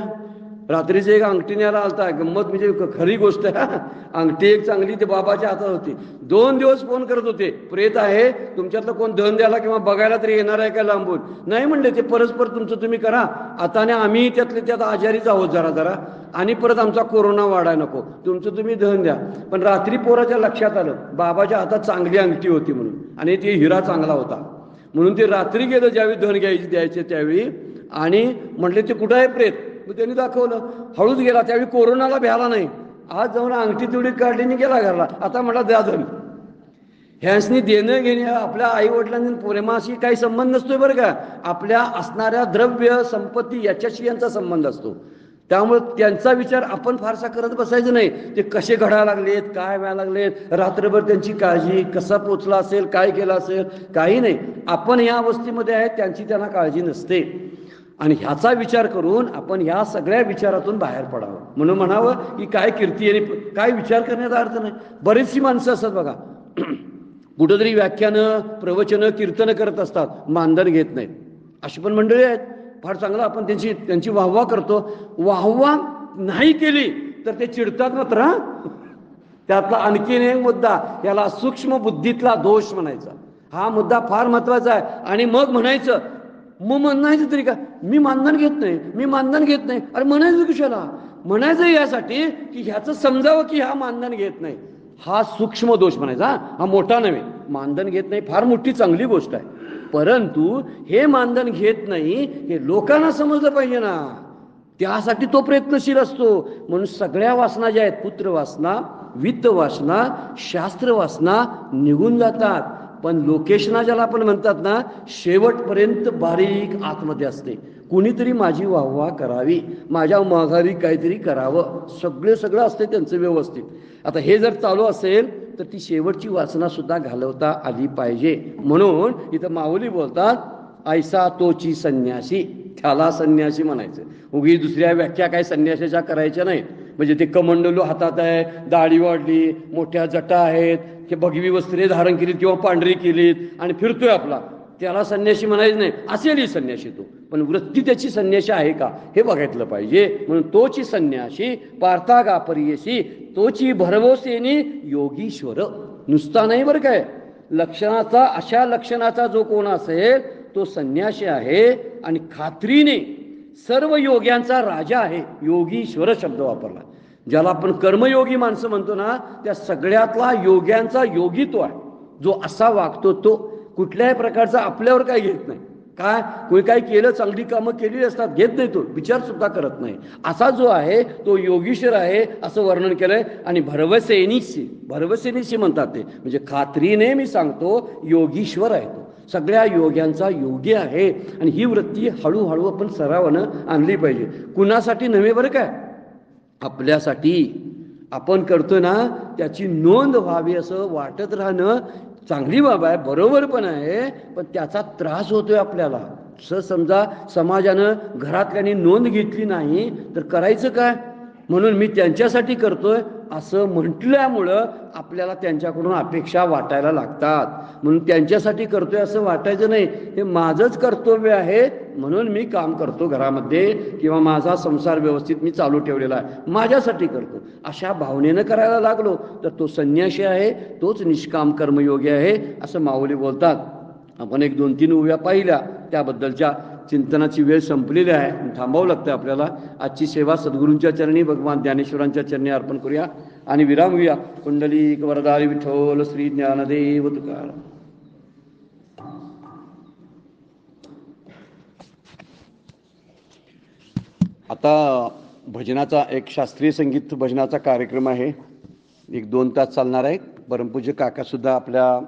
रात्रीची एक अंगठी न्यायला आलता, गंमत म्हणजे खरी गोष्ट आहे. अंगठी एक चांगली ते बाबाच्या हातात होती. 2 दिवस फोन करत होते, प्रेत आहे तुमच्यातलं कोण धन द्यायला किंवा बघायला तरी येणार आहे का लांबून. नाही म्हणले, ते परस्पर तुमचं तुम्ही करा. आता आणि आम्ही त्यातले त्यात आजारीच आहोत जरा आणि परत आमचा कोरोना वाढाय नको, तुमचं तुम्ही धन द्या. पण रात्री पोराच्या लक्षात आलं बाबाच्या हातात चांगली अंगठी होती म्हणून, आणि ते हिरा चांगला होता म्हणून ते रात्री गेलं ज्यावेळी धन द्यायचे त्यावेळी, आणि म्हटले ते कुठं आहे प्रेत. मग त्यांनी दाखवलं, हळूच गेला. त्यावेळी कोरोनाला भ्याला नाही. आज जाऊन अंगठी तेवढी काढली आणि गेला घरला. आता म्हटला द्या धन. ह्यासनी देणं घेणं आपल्या आई वडिलांनी प्रेमाशी काही संबंध नसतोय बरं का. आपल्या असणाऱ्या द्रव्य संपत्ती याच्याशी यांचा संबंध असतो. त्यामुळे त्यांचा विचार आपण फारसा करत बसायचं नाही. ते कसे घडायला लागलेत, काय व्हायला लागलेत, रात्रभर त्यांची काळजी, कसा पोचला असेल, काय केलं असेल, काही नाही. आपण ह्या अवस्थेमध्ये आहे, त्यांची त्यांना काळजी नसते. आणि ह्याचा विचार करून आपण ह्या सगळ्या विचारातून बाहेर पडावं. म्हणून म्हणावं की काय कीर्ती आणि काय विचार करण्याचा अर्थ नाही. बरीचशी माणसं असतात बघा, कुठंतरी व्याख्यानं, प्रवचनं, कीर्तनं करत असतात, मानधन घेत नाहीत. अशी पण मंडळी आहेत. फार चांगलं आपण त्यांची वाहवा करतो. वाहवा नाही केली तर ते चिडतात मात्र. त्यातला आणखीन एक मुद्दा, याला सूक्ष्म बुद्धीतला दोष म्हणायचा. हा मुद्दा फार महत्वाचा आहे. आणि मग म्हणायचं, मग म्हणायचं तरी का मी मानधन घेत नाही, मी मानधन घेत नाही. अरे म्हणायचं कशाला? म्हणायचं यासाठी की ह्याचं समजावं की हा मानधन घेत नाही. हा सूक्ष्म दोष म्हणायचा, हा मोठा नव्हे. मानधन घेत नाही फार मोठी चांगली गोष्ट आहे, परंतु हे मानधन घेत नाही हे लोकांना समजलं पाहिजे ना. त्यासाठी तो प्रयत्नशील असतो. म्हणून सगळ्या वासना ज्या आहेत, पुत्र वासना, वित्त वासना, शास्त्र वासना निघून जातात. पण लोकेशना ज्याला आपण म्हणतात ना, शेवटपर्यंत बारीक आतमध्ये असते. कुणीतरी माझी वाहवा करावी, माझ्या माघारी काहीतरी करावं, सगळं असते त्यांचं व्यवस्थित. आता हे जर चालू असेल तर ती शेवटची वासना सुद्धा घालवता आली पाहिजे. म्हणून इथं माऊली बोलतात, ऐसा तोची संन्यासी, त्याला संन्यासी म्हणायचं. उगी दुसऱ्या व्याख्या काय संन्यासाच्या करायच्या नाहीत. म्हणजे ते कमंडलू हातात आहे, दाढी वाढली, मोठ्या जटा आहेत, हे भगवी वस्त्रे धारण केलीत किंवा पांढरी केलीत आणि फिरतोय आपला, त्याला संन्यासी म्हणायचं नाही. असेलही संन्यासी तो, पण वृत्ती त्याची संन्यासी आहे का हे बघितलं पाहिजे. म्हणून तोची संन्यासी पार्था गा परियसी, तोची भरवसेनी योगीश्वर. नुसता नाही बरं काय, लक्षणाचा, अशा लक्षणाचा जो कोण असेल तो संन्यासी आहे आणि खात्रीने सर्व योग्यांचा राजा आहे. योगीश्वर शब्द वापरला. ज्याला आपण कर्मयोगी माणसं म्हणतो ना, त्या सगळ्यातला योग्यांचा योगी तो आहे. जो असा वागतो तो कुठल्याही प्रकारचा आपल्यावर काय घेत नाही. काय कोणी काय केलं, चांगली कामं केलेली असतात, घेत नाही, तो विचार सुद्धा करत नाही. असा जो आहे तो योगीश्वर आहे असं वर्णन केलंय. आणि भरवसेनीशी म्हणतात ते, म्हणजे खात्रीने मी सांगतो योगीश्वर आहे तो, सगळ्या योग्यांचा योगी आहे. आणि ही वृत्ती हळूहळू आपण सरावानं आणली पाहिजे. कुणासाठी नव्हे बरं काय, आपल्यासाठी. आपण करतो ना त्याची नोंद व्हावी असं वाटत राहणं चांगली बाब आहे, बरोबर पण आहे. पण त्याचा त्रास होतोय आपल्याला. समजा समाजानं, घरातल्यानी नोंद घेतली नाही तर करायचं काय. म्हणून मी त्यांच्यासाठी करतोय असं म्हटल्यामुळं आपल्याला त्यांच्याकडून अपेक्षा वाटायला लागतात. म्हणून त्यांच्यासाठी करतोय असं वाटायचं नाही. हे माझंच कर्तव्य आहे म्हणून मी काम करतो घरामध्ये, किंवा माझा संसार व्यवस्थित मी चालू ठेवलेला आहे, माझ्यासाठी करतो, अशा भावनेनं करायला लागलो तर तो संन्यासी आहे, तोच निष्काम कर्मयोगी आहे असं माऊली बोलतात. आपण 1-2-3 उव्या पाहिल्या, त्याबद्दलच्या चिंतनाची वेळ संपलेली आहे, थांबावं लागतं आपल्याला. आजची सेवा सद्गुरूंच्या चरणी, भगवान ज्ञानेश्वरांच्या चरणी अर्पण करूया आणि विराम घेऊया. कुंडलिक वरदारी विठ्ठल श्री ज्ञानदेव तुकाराम. आता भजनाचा एक शास्त्रीय संगीत भजनाचा कार्यक्रम आहे, 1-2 तास चालणार आहे. परमपूज्य काकासुद्धा आपल्या